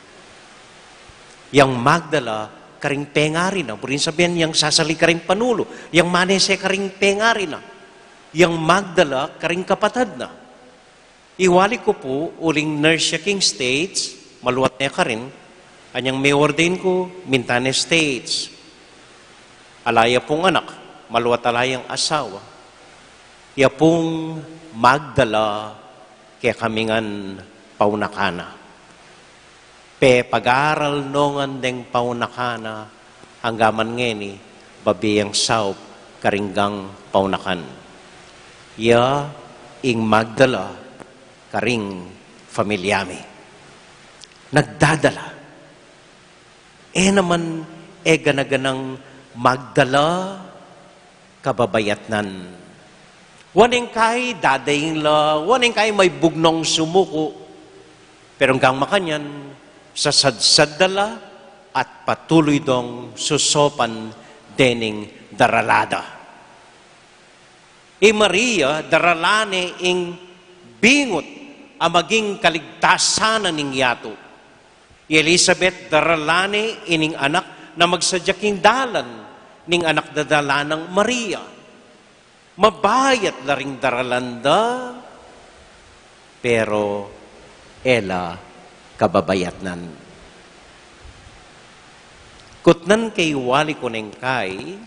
Yang magdala karing pengari na. Burin sabihin, yang sasali karing panulo. Yang manese karing pengari na. Yang magdala karing kapatad na. Iwali ko po, uling nurse king states, maluwat niya ka rin, anyang may ordain ko, Mintanes States. Alaya pong anak, maluwat alayang asawa. Ya pong magdala kaya kamingan paunakana. pag-aral nongan deng paunakana hanggaman ngeni babiyang saup karinggang paunakan. Ya ing Magdala karing familyami. Nagdadala. Naman ganaganang Magdala kababayatnan. Waning kay dadaing la, waning kay may bugnong sumuko. Pero hanggang makanyan, sa sadsadala at patuloy dong susopan dening daralada. Maria, daralane ing bingot ang maging kaligtasan ning yato. Elizabeth, daralane ining anak na magsadyaking dalan ning anak dadala ng Maria. Mabayat na ring daralanda, pero ela kababayatnan. Kutnan kay wali ko neng kay,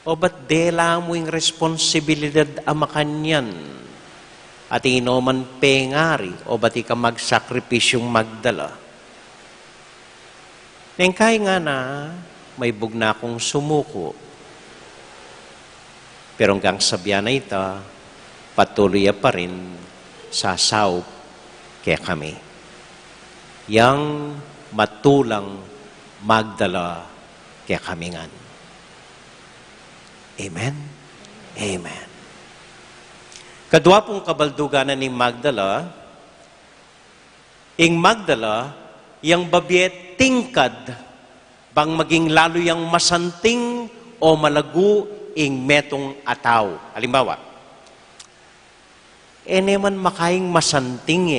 o ba't dela mo yung responsibilidad amakanyan? At inoman pengari, o ba't ka magsakripisyong magdala? Neng kay nga na, may bugna kong sumuko. Pero hanggang sabihan na ita, patuloy pa rin sa saup kaya kami. Yang matulang magdala kaya kami ngan. Amen? Amen. Kadwa pong kabalduganan ni Magdala, ing Magdala, yang babiet tingkad, bang maging lalo yang masanting o malagu ing metong ataw. Halimbawa, naman makaing masanting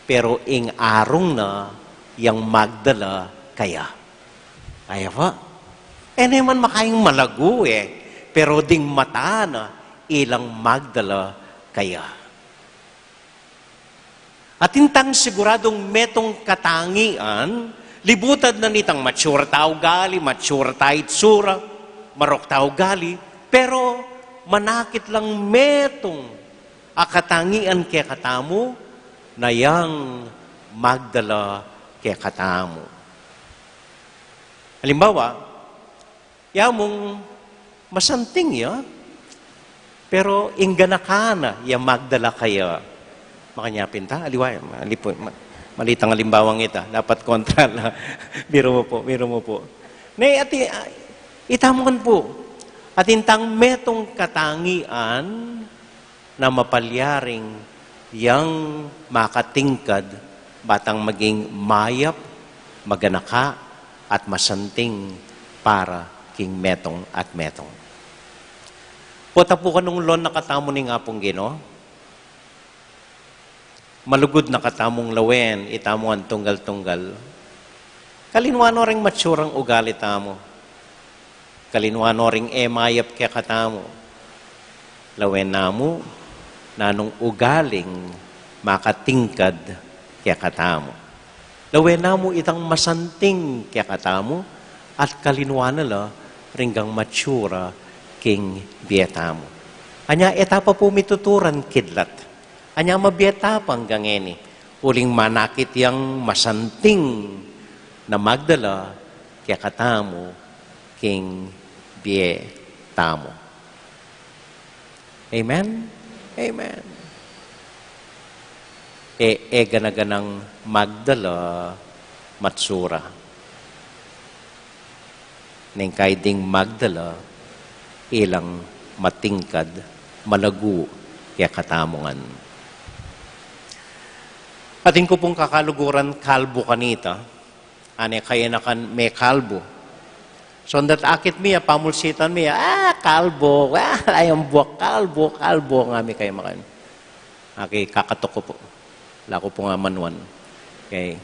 pero ing arong na yang Magdala kaya. Kaya pa? Naman makaing malagu pero ding mata na ilang Magdala kaya. At intang siguradong metong katangian, libutad na nitang mature tao gali, mature tayo itsura, marok tao gali, pero manakit lang metong akatangian kaya katamu na yang Magdala kaya katamu. Halimbawa, yamong masanting ya, pero ingganakana ya Magdala kaya. Makanyapin ta, aliway, malitang alimbawang ita, dapat kontra na, biro mo po. Nay, itamukan po, at intang metong katangian na mapalyaring yang makatingkad, batang maging mayap, maganaka, at masanting para king metong at metong. Pota po kanong lon nakatamo ni nga pong Ginoo, malugod na katamong lawen, itamo ang tunggal-tunggal. Kalinwano ring matsurang ugali tamo. Kalinwano ring mayap kaya katamo. Lawen namo, nanong ugaling makatingkad kaya katamo. Lawen namo itang masanting kaya katamo, at kalinwano la ringgang matsura king bietamo. Anya etapa po mituturan kidlat. Anya mabieta panggang eni. Uling manakit yang masanting na Magdala kaya katamu king bie tamo. Amen? Amen. Ganaganang Magdala matsura. Neng kay ding Magdala ilang matingkad malagu kaya katamungan. Atin ko pong kakaluguran kalbo kanita. Ane kaya na kan may kalbo. So that akit miya, pamulsitan miya, kalbo, ayang buwak, kalbo nga mi kayo makan. Okay, kakatok ko po. Lako po nga manuan. Okay.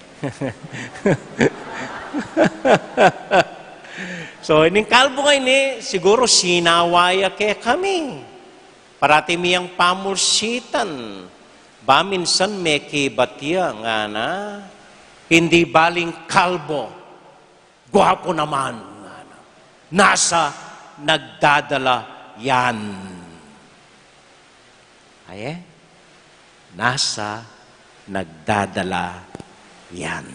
So, ining kalbo nga ini, siguro sinawaya kaya kami. Parati miyang pamulsitan. Ba minsan may kibatya nga na, hindi baling kalbo, gwapo naman nga na. Nasa nagdadala yan. Nasa nagdadala Yan.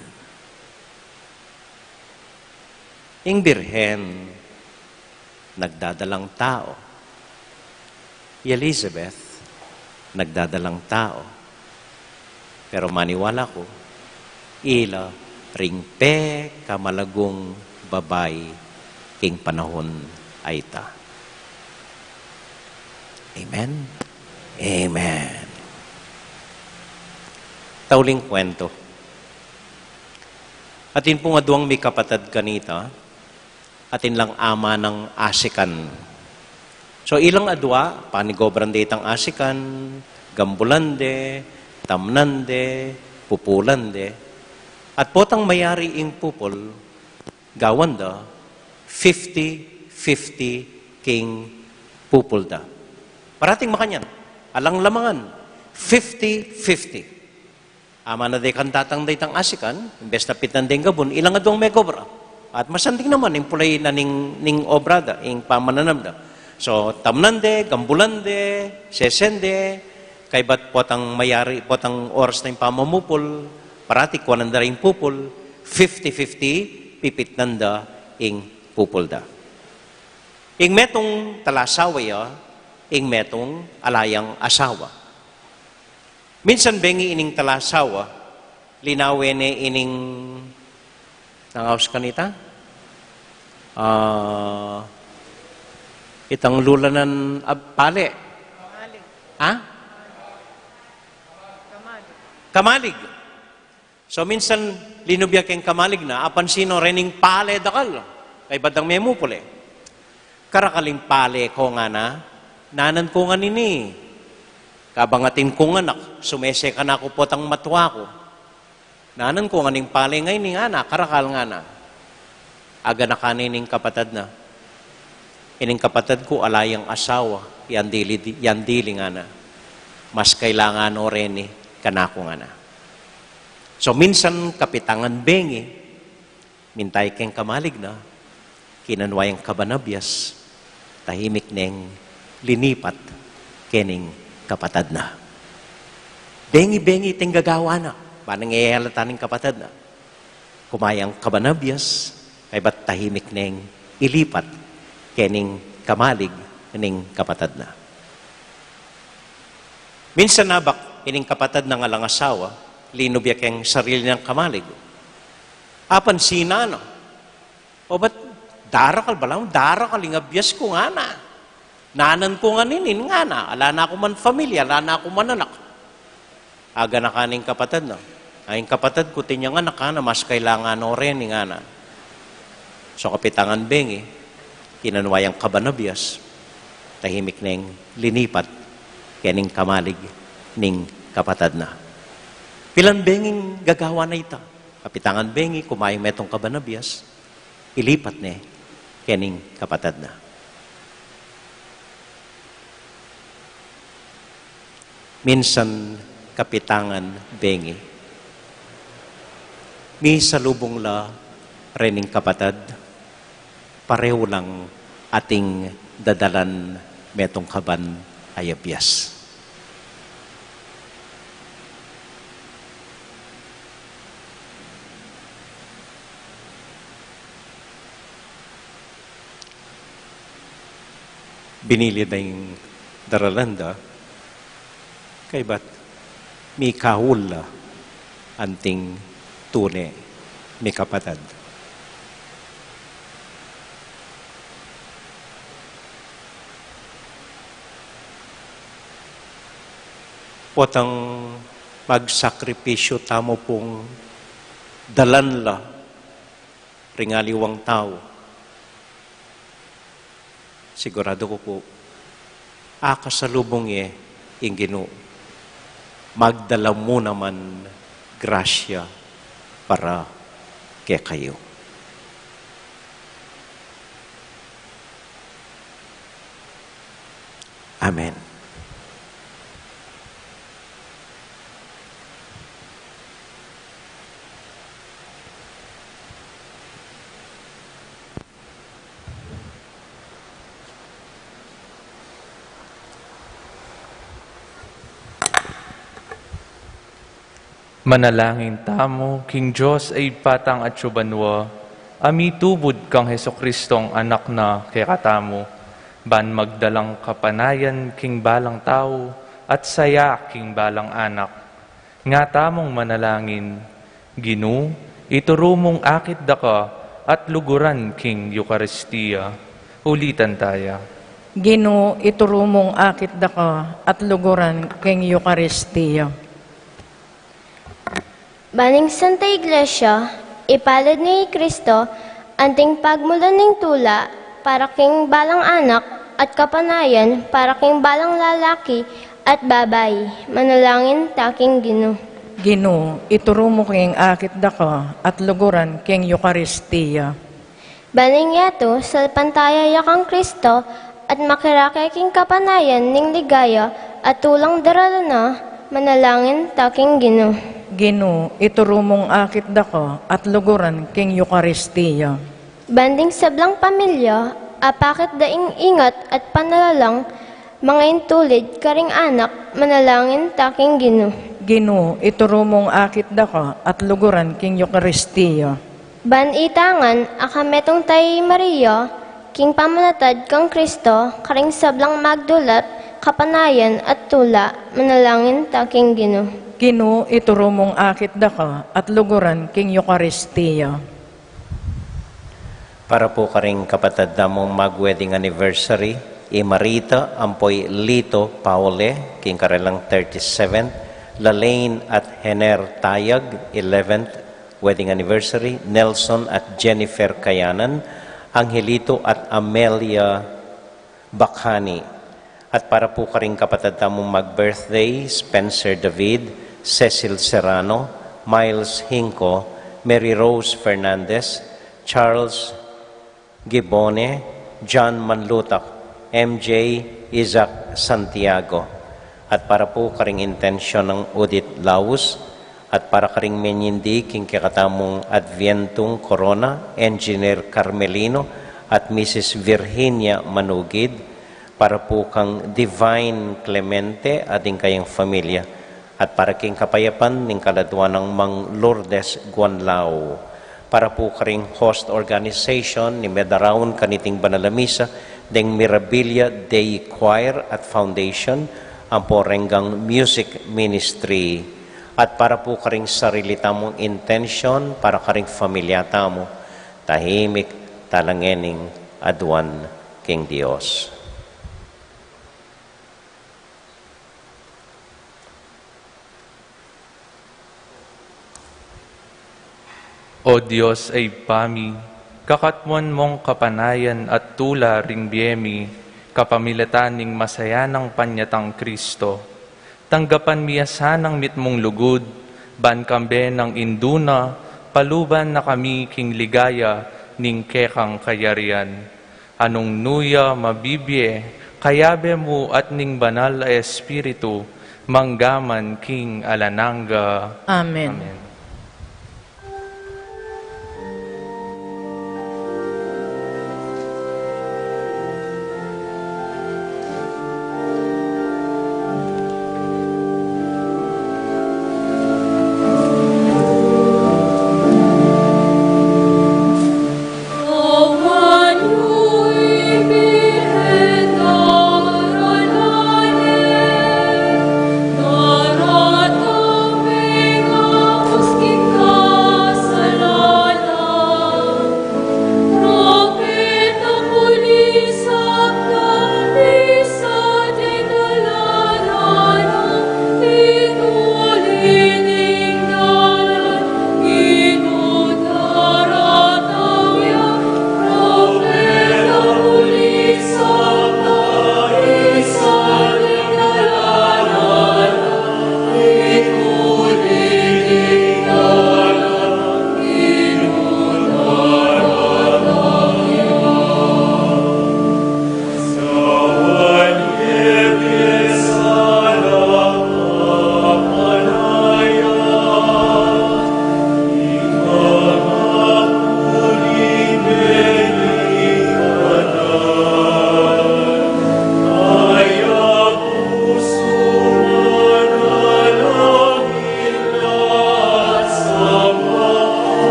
Yung birhen, nagdadalang tao. Elizabeth, nagdadalang tao. Pero maniwala ko, ila ringpe kamalagong babay king panahon ay ta. Amen? Amen. Tauling kwento. Atin po nga duwang may kapatad kanita, atin lang ama ng asikan. So ilang adwa, panigobran ditang asikan, gambulande, tamnande, pupulande, at potang mayari ing pupol, gawanda, 50-50 king pupulda. Parating makanyan, alang lamangan, 50-50. Ama na day kantatang day tang asikan, imbes na pitan day gabon, ilang adwang may gobra. At masanting naman, yung pulay na ning obrada, yung pamananamda. So, tamnande, gambulande, sesende, kay ba't potang mayari, potang oras na yung pamamupol, parati ko nanda rin pupol, 50-50, pipit nanda ing pupulda. Ing metong talasawaya, ing metong alayang asawa. Minsan bengi ining talasawa, linawene ining nangaws kanita? Itang lulanan pale. Kamalig. Ha? Kamalig. So minsan linubyak yung kamalig na, apan sino rening pale dakal. Kay badang memupole. Karakaling pale ko nga na, nanan ko nga nini. Kabangatin ko nga nak, sumese ka na ako potang matwa ko. Nanan ko nga ning pale ngay ni nga na, karakal nga na. Aga na kanining kapatad na. Ining kapatad ko, alayang asawa, yan dili nga na. Mas kailangan o reni, kanako nga na. So minsan kapitangan bengi, mintay keng kamalig na, kinanwayang kabanabyas, tahimik neng linipat kening kapatad na. Bengi-bengi ting gagawa na. Paano ngayalata ng kapatad na? Kumayang kabanabyas, kay ba't tahimik neng ilipat kening kamalig ning kapatad na. Minsan nabak, ining kapatad na nga lang asawa, linubyak yung sarili ng kamalig. Apan sina, no? O ba't darakal ba lang? Darakal, ingabyas ko nga na. Nanan ko nga ninin nga na. Ala na ako man familia, ala na ako man anak. Aga na kaning kapatad na. Ay kapatad ko, tinya nga na mas kailangan o rin nga na. So kapitangan bengi, kinanwayang kabanabyas, tahimik neng linipat, kening kamalig ning kapatad na. Pilan benging gagawa na ita. Kapitangan bengi, kumayang metong kabanabyas, ilipat ne, kening kapatad na. Minsan, kapitangan bengi. Mi salubong la rening kapatad, pareho lang ating dadalan metong kaban ayabyas. Binili na yung daralanda, kay ba't may kahul anting tune may kapatad. Potang magsakripisyo tamo pong dalan la ringaliwang tao. Sigurado ko po, akasalubong ing Ginoo. Magdala mo naman grasya para kay kayo. Amen. Manalangin tamo, King Diyos ay patang at subanwa, ami tubod kang Heso Kristong anak na kay katamo, ban magdalang kapanayan king balang tao, at saya king balang anak. Nga tamong manalangin, Ginu, iturumong akit daka, at luguran king Eucharistia. Ulitan taya. Gino, iturumong akit daka, at luguran king Eucharistia. Baning Santa Iglesia, ipalad ni Kristo, anting pagmulan ng tula, para king balang anak, at kapanayan, para king balang lalaki, at babay, manalangin taking Gino. Gino, iturumo king akit daka, at luguran king Eucharistia. Baning yato, sa pantaya yakang Kristo, at makirakay king kapanayan ning ligaya, at tulang darala na, manalangin taking Gino. Gino, iturumong akit daka, at luguran king Eucharistia. Banding sablang pamilya, apakit daing ingat at panalalang, mga intulid, karing anak, manalangin taking Gino. Gino, iturumong akit daka, at luguran king Eucharistia. Ban itangan, akametong tay Maria, king pamanatad kang Kristo, karing sablang magdulat, kapanayan at tula, manalangin taking Gino. Gino, iturumong akit daka, at luguran king Eucharistia. Para po karing kapatid namong mag-wedding anniversary, Marita Ampoy Lito Paule, king karelang 37, Lalaine at Hener Tayag, 11th wedding anniversary, Nelson at Jennifer Kayanan, Angelito at Amelia Bakhani. At para po karing kapatid namong mag-birthday, Spencer David, Cecil Serrano, Miles Hinco, Mary Rose Fernandez, Charles Gibone, John Manlutak, MJ Isaac Santiago. At para po karing intensyon ng Udit Laus, at para karing menyindi king kakatamong Advientong Corona, Engineer Carmelino, at Mrs. Virginia Manugid, para po kang Divine Clemente ating kayang familia, at para king kapayapan ning kaladwan ng Mang Lourdes Guanlao, para po karing host organization ni Medaraon kaniting Banalamisa, deng Mirabilia Day Choir at Foundation, ang porenggang music ministry, at para po karing sarili tamong intention, para karing familia tamo, tahimik talangening adwan king Dios. O Diyos ay pami, kakatmuan mong kapanayan at tula ring biyemi, kapamilataning masaya ng panyatang Kristo. Tanggapan miyasanang mitmong lugod, ban kambe ng induna, paluban na kami king ligaya, ning kekang kayarian. Anong nuya mabibye, kayabe mo at ning banal a espiritu, manggaman king alananga. Amen. Amen. Naranamin ako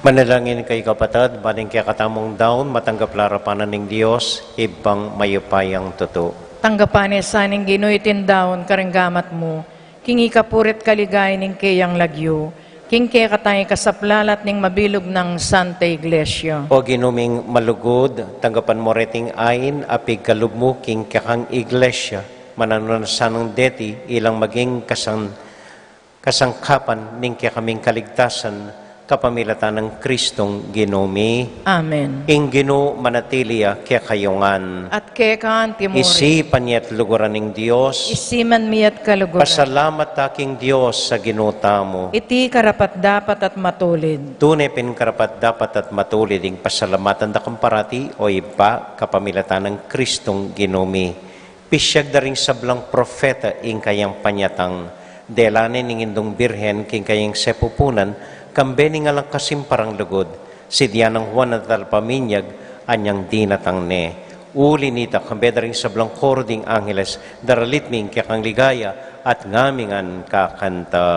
Manalangin kay kapatid, baling kaya katamong daon, matanggap larapanan ng Diyos, ibang mayupayang totoo. Tanggapan sa ning ginuitin daon karenggamat mo, kingi kapurit kaligay ning kayang lagyo, king kaya katay kasaplalat ning mabilog ng Santa Iglesia. O ginuming malugod, tanggapan mo reting ain, apig kalubmo, king kakang iglesia, mananunsan ng deti, ilang maging kasangkapan, ning kaya kaming kaligtasan, kapamilatan ng Kristong ginumi. Amen. Ing ginu manatilia kaya kayungan. At kaya kaan timuri, Isipan niya't luguran ng Diyos. isiman miyat kaluguran. Pasalamat aking Diyos sa ginuta mo. Iti karapat dapat at matulid. Tunay karapat dapat at matulid ing pasalamatan da kamparati o iba kapamilatan ng Kristong ginumi. Pisyag da ring sablang profeta ing kayang panyatang. Delanin ing indong birhen king kayang sepupunan kambeni nga lang kasimparang lugod, si Dianang Juan at Alpaminyag, anyang dinatang ne. Uli nita, kambeda rin sa blangkoro ding Angeles, daralitming kaya ligaya at ngamingan kakanta.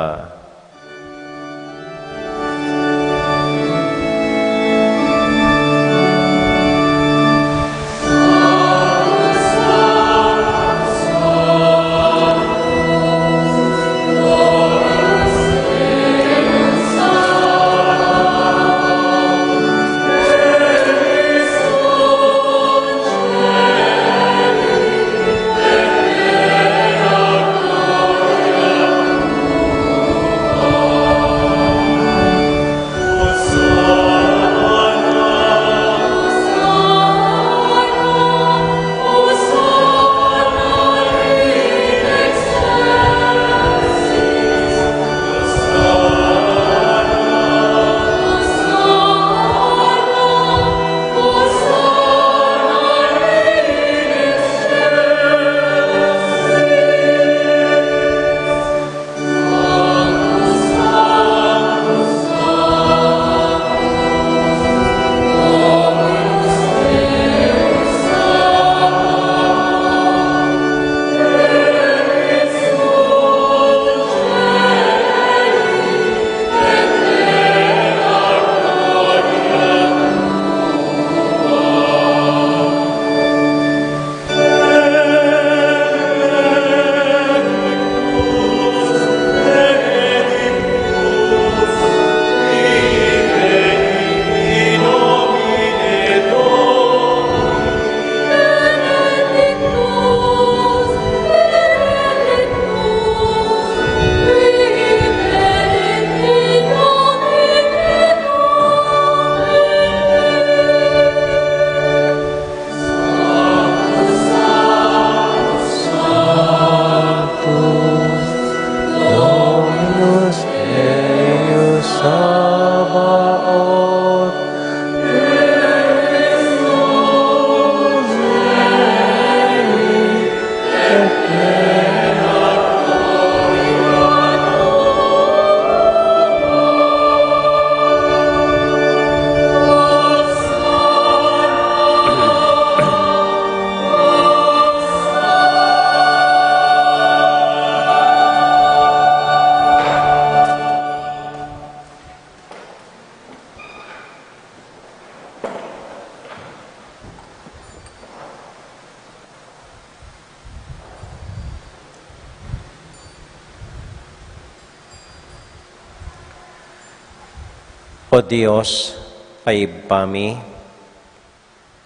O Diyos, ay pami,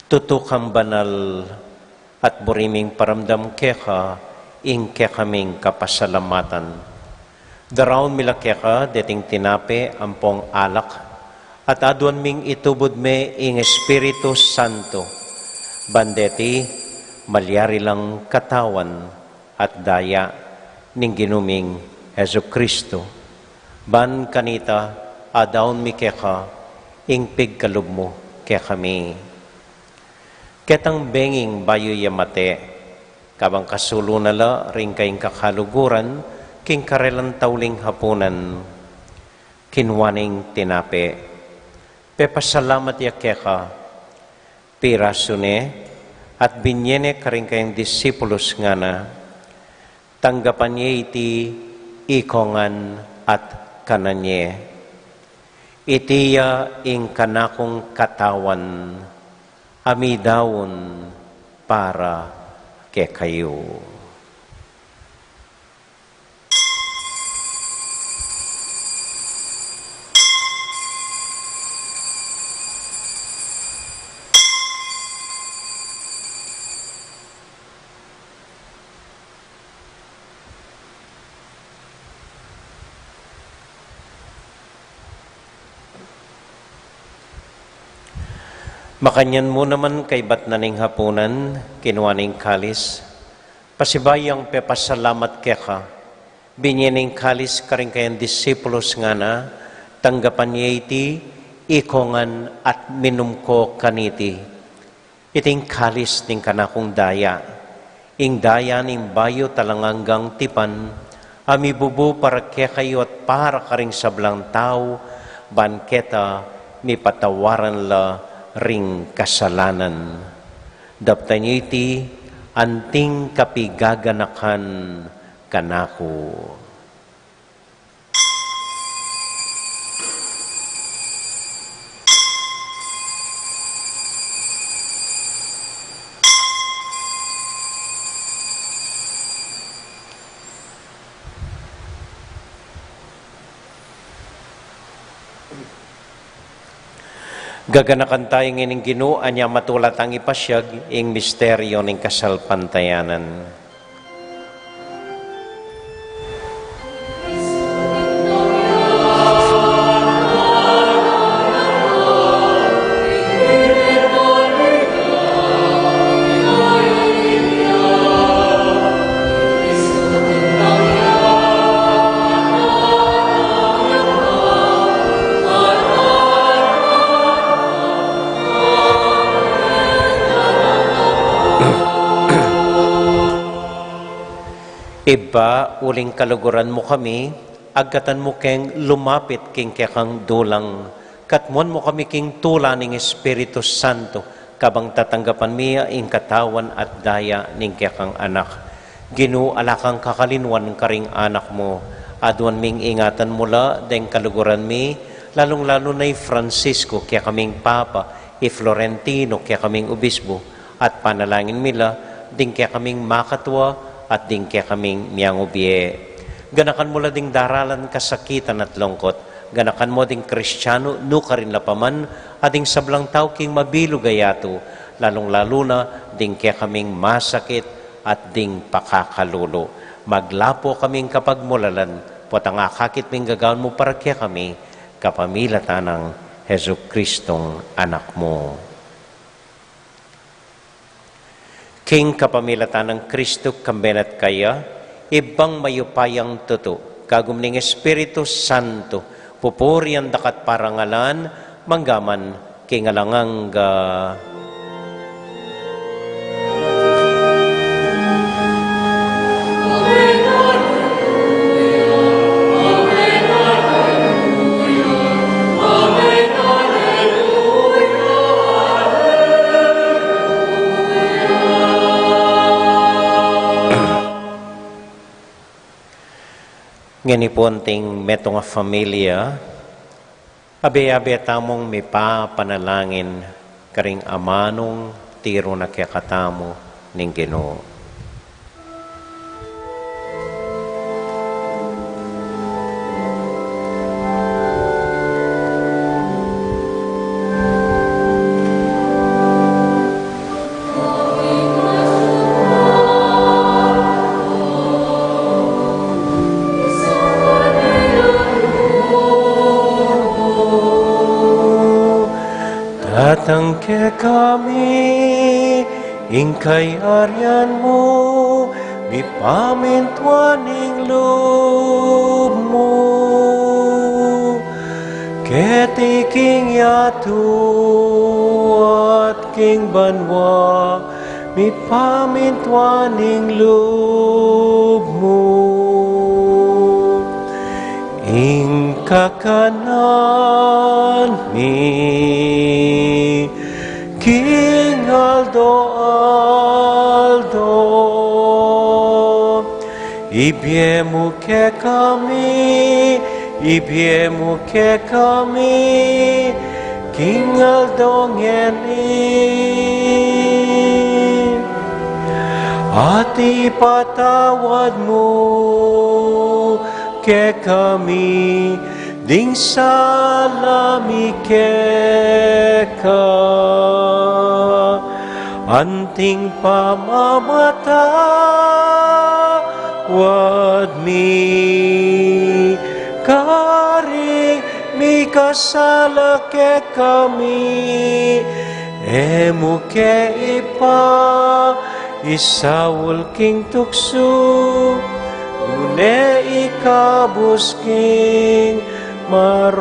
tutukang banal at buriming paramdam keka, ing kaming kapasalamatan. Daraon mila keka, deting tinape, ampong alak, at aduan ming itubod me ing Espiritu Santo, bandeti, malyari lang katawan at daya ning ginuming Hesu Kristo. Ban kanita, adaon mi keka, ing pigkalub mo kaya kami. Ketang benging bayo yamate, kabang kasulo nala, ring kayong kakaluguran, king karelan tauling hapunan, kinwaning tinape. Pepasalamat ya keka, pirasune, at binyene karing kayong disipulos nga na, tanggapan niya iti ikongan at kananye. Itiya ing kanakong katawan, amidawon para ke kayo. Makanyan mo naman kay batnaning hapunan, kinuwaning kalis. Pasibayang pepasalamat keka, binyaning kalis karing kayang disipulos nga na, tanggapan niya iti, ikongan at minum ko kaniti. Iting kalis ning kanakong daya, ing daya ning bayo talanganggang tipan, amibubu para kekayo at para karing sablang tao, banketa, mi patawaran la, ring kasalanan. Dapta niyo iti anting kapigaganakan kanako. Gaganakan tayo ng Ginoo anya matulat ang ipasyag ing misteryo ng kasalpantayanan. Iba, uling kaluguran mo kami, agatan mo keng lumapit king kekang dulang, katmuan mo kami king tula ning Espiritu Santo, kabang tatanggapan miya ing katawan at daya ning kekang anak. Ginoo alakang kakalinwan karing anak mo, aduan ming ingatan mula deng kaluguran mi, lalong-lalo na Francisco kaya kaming Papa, Florentino kaya kaming Obispo, at panalangin mila, ding kaya kaming makatwa, at ding kaya kaming miyang ubye. Ganakan mo la ding daralan kasakitan at lungkot. Ganakan mo ding Kristiyano, no ka rin lapaman, at ding sablang tao king mabilo gayato, lalong-lalo na ding kaya kaming masakit at ding pakakalulo. Maglapo kaming kapagmulalan, potang akakit ming gagawin mo para kaya kami, kapamilatan ng Hesu Kristong anak mo. King kapamilatan ng Kristo kambenat kaya, ibang mayupayang tuto, kagumning Espiritu Santo, pupuri ang dakat parangalan, manggaman, kingalanganga. Nginipunting metong familia, abe-abe tamong may panalangin karing amanong tiro na kayakatamo ning Ginoo. Datang ke kami, ingkay aryan mo, mi pamintuaning loob mo. Ketiking yato at king banwa, mi pamintuaning loob mo. Ing kakanan mi King Aldo ibyemu ke kami Ibiemu ke kami, kingal dongeni, at ipatawad mo ke kami, ding salami ka, anting pamamatawad mi, kari mi kasala ke kami, emu ke ipa, isawul king tukso, gune ikabus king marok.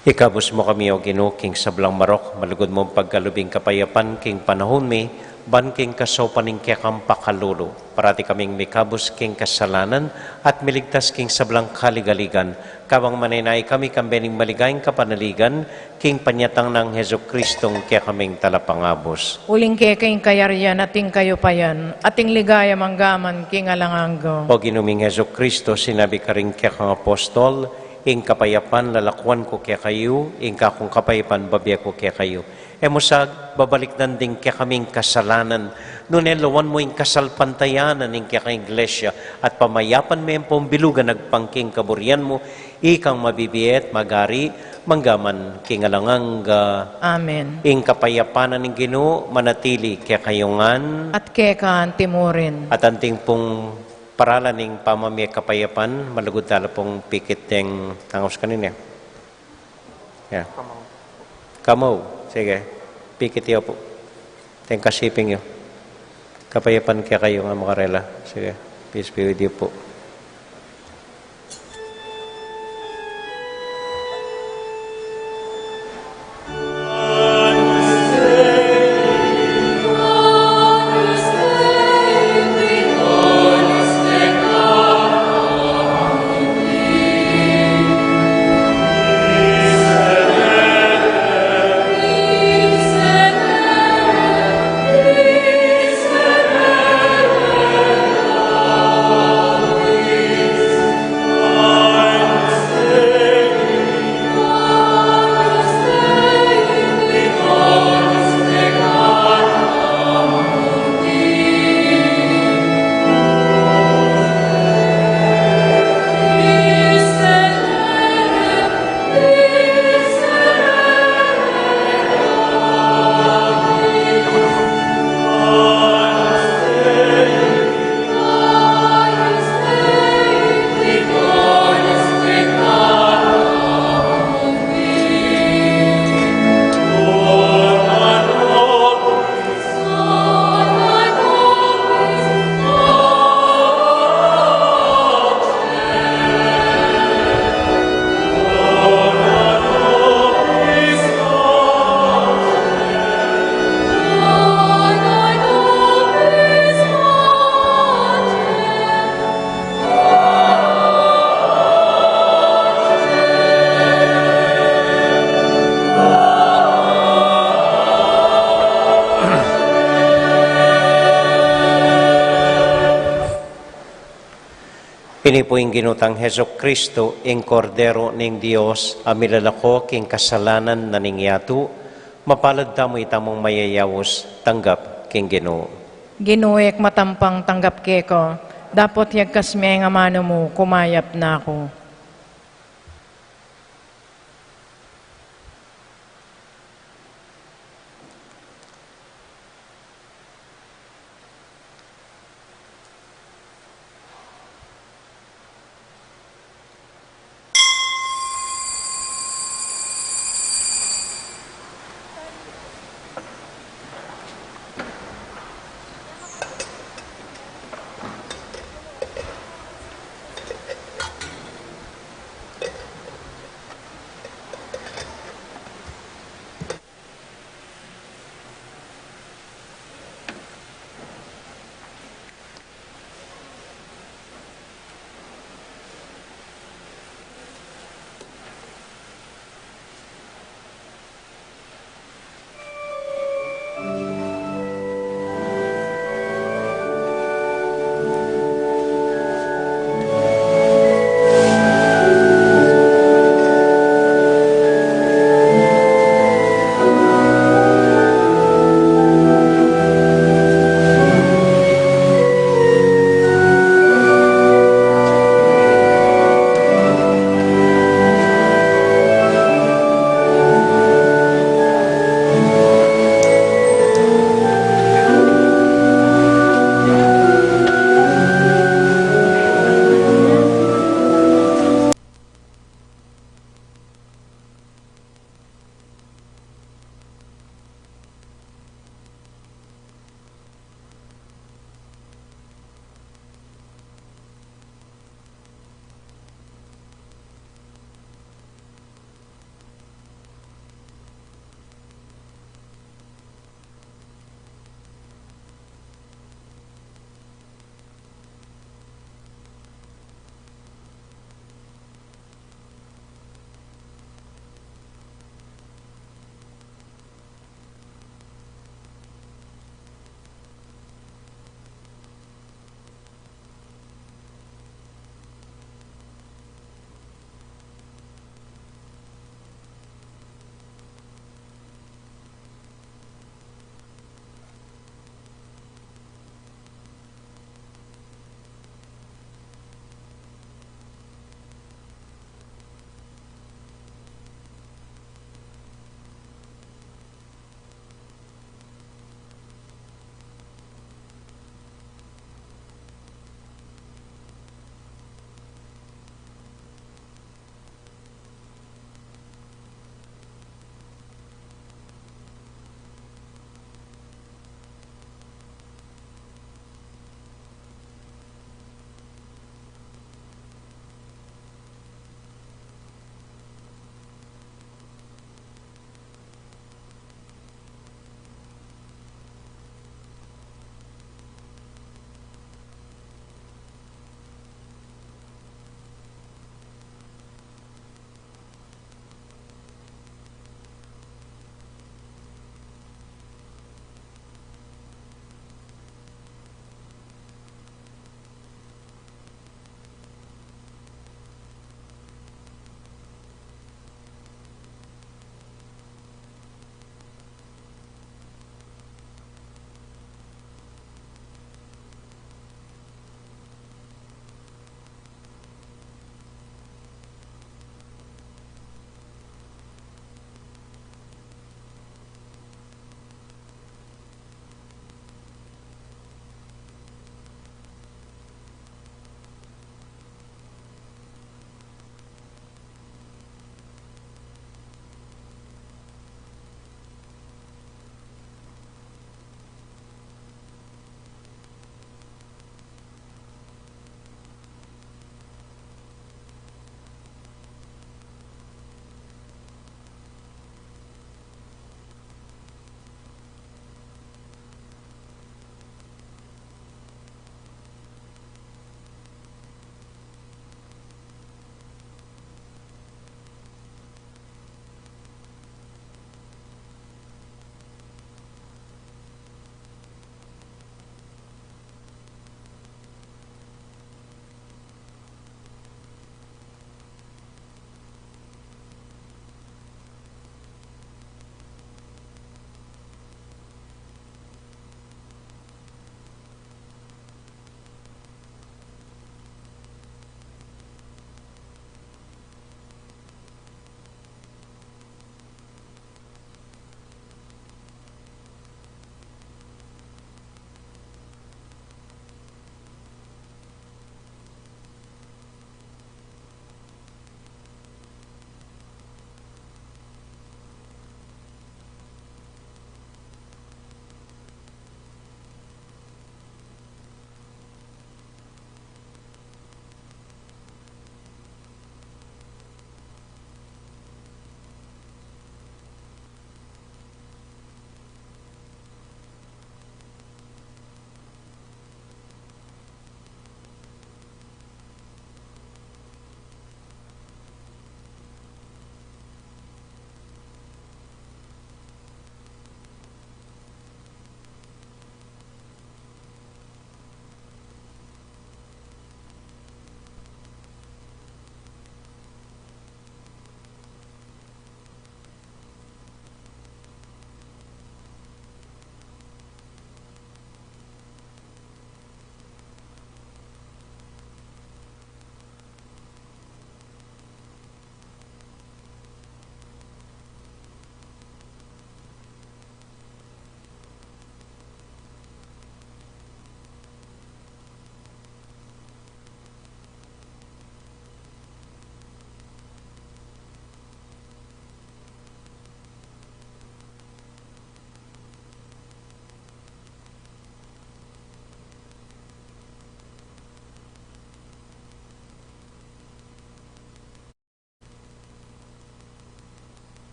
Ikabus mo kami o Ginoo king sablang marok, malugod mo pagkalubing kapayapan king panahon mi, ban king kasopaning kekam pakalulo, parati kaming mikabus king kasalanan at miligtas king sablang kaligaligan, kawang manenay kami kambening maligayang kapanaligan, king panyatang ng Heso Kristong kaya kaming talapangabos. Uling kayong kayaryan ating kayo payan, ating ligaya manggaman king alanganggo. O ginuming Heso Kristo, sinabi ka rin kaya kang apostol, ing kapayapan lalakwan ko kaya kayo, ing kakong kapayapan babya ko kaya kayo. Musag, babalik nanding kaya kaming kasalanan, nunelawan mo ing kasalpantayanan ing kaya kang iglesia, at pamayapan mo yung pumbilugan nagpangking kaburian mo, ikang mabibiyet, magari, manggaman kingalanganga. Amen. Ing kapayapanan ng Ginoo manatili kaya kayungan At kekaan timurin. at anting pong paralan ng pamamaya kapayapan malugod tala pong pikit ng tangos kanina. Yeah. Kamaw. Sige. Pikit iyo po. Teng kasiping iyo. Kapayapan kaya kayo nga makarela. Sige. Peace be with you po. Ini po yung ginutang Heso Kristo, ing kordero ning Dios, amilalako king kasalanan na ningyatu, mapalad tamo itamong mayayawos, tanggap king Ginoo. Ginuek matampang tanggap keko, dapot yagkas may nga mano mo, kumayap na ako.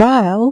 trial,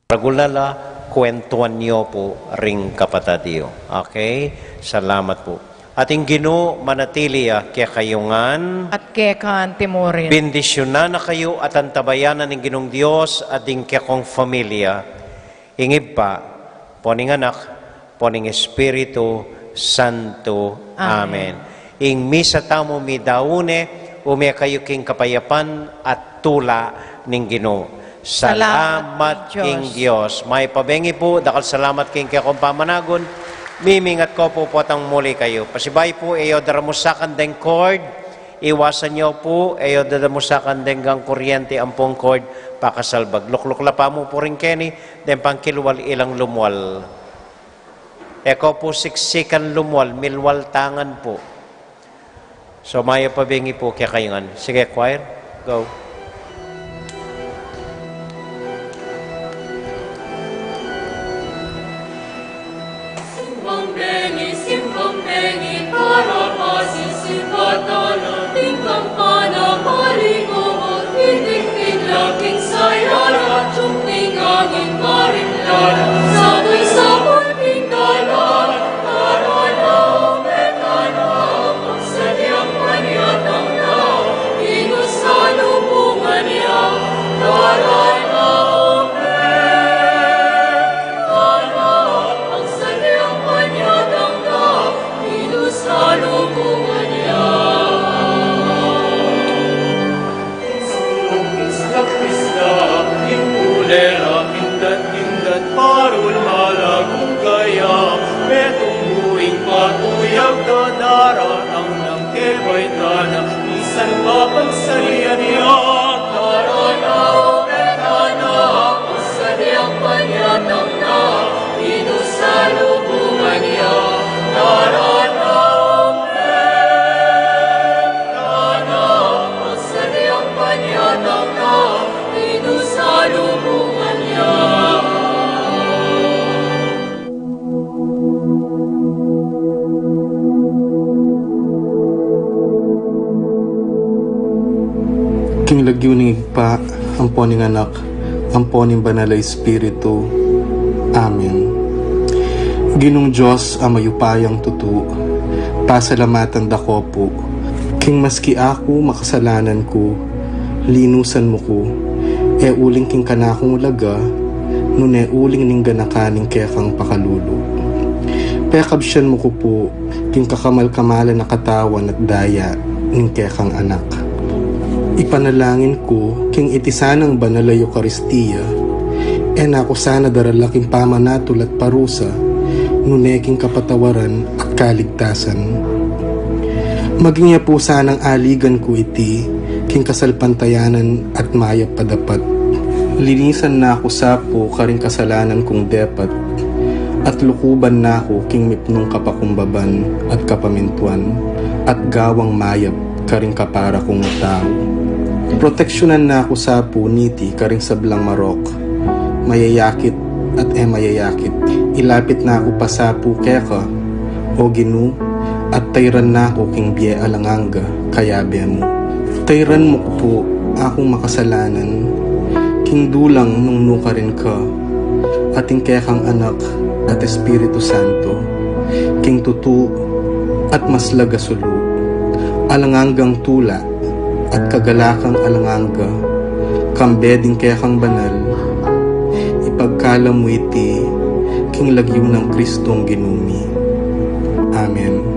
Regulala, kwentuhan niyo po ring kapatadiyo. Okay? Salamat po. Ating Ginoo manatili kaya kayungan. At kekan timorin. Bendisyonan na kayo at antabayanan ng Ginong Diyos at ng kong familia. Ingib pa, poning anak, poning Espiritu Santo. Amen. Ing misa tamo mi daune, umya kayo king kapayapan at tula ng Ginoo. Salamat king Diyos. May pabengi po, dakal salamat king kaya kong pamanagon. Mimingat ko po potang muli kayo. Pasibay po, eyo daramusakan deng cord. Iwasan niyo po, eyo daramusakan deng gang kuryente ang pong cord. Pakasalbag. Luklukla pa mo po rin keni, den pangkiluwal ilang lumwal. Eko po siksikan lumwal, milwal tangan po. So maya pabengi po kaya kayungan. Sige, choir, go. Simbang bengi, karapasi, simbatana, tingkang pana, palingo, titik-tik, laking sayara, tsumping angin, marimlara, sabay-sabay pindalan, karana, metana, pagsadyang panyatang na, inusalubungan niya, karana, salubungan niya. Isla, impulera, pindat-pindat, parul malagong kaya, metong buing patuyag dadaratang ng kebay tanang, isan mapagsalian niya. Karana, metana, pasadyang panyatang na, inusalubungan niya. Karana, salubungan niya. King lagyuning igpa, amponing anak, amponing banalay espiritu. Amen. Ginong Diyos ang mayupayang tutu, pasalamatan dako po. King maski ako makasalanan ko, linusan mo ko, e uling king kanakong ulaga, nun e uling ning ganakaning kaya kang pakalulu. Pekabsyan mo ko po, king kakamal-kamalan na katawan at daya, ning kaya kang anak. Ipanalangin ko, king itisanang banalay Eucharistia, e nako sana daralaking pamanatul at parusa, nun e king kapatawaran at kaligtasan. Maging niya po sanang aligan ko iti, king kasalpantayanan at mayap padapat. Linisan na ako sapo karing kasalanan kong depat, at lukuban na ako king mipnong kapakumbaban at kapamintuan, at gawang mayap karing kapara kong tao. Proteksyonan na ako sapo niti karing sablang marok, mayayakit at mayayakit. Ilapit na ako pasapo keka, o Ginu, at tayran na ako king biye alanganga kayabe mo. Tayran mo ko po akong makasalanan, king dulang nung nuka rin ka, ating kekang anak at Espiritu Santo, king tutu at maslaga sulu, alanganggang tula at kagalakang alanganga, kambeding kekang banal, ipagkala mo iti, king lagyo ng Kristong ginumi. Amen.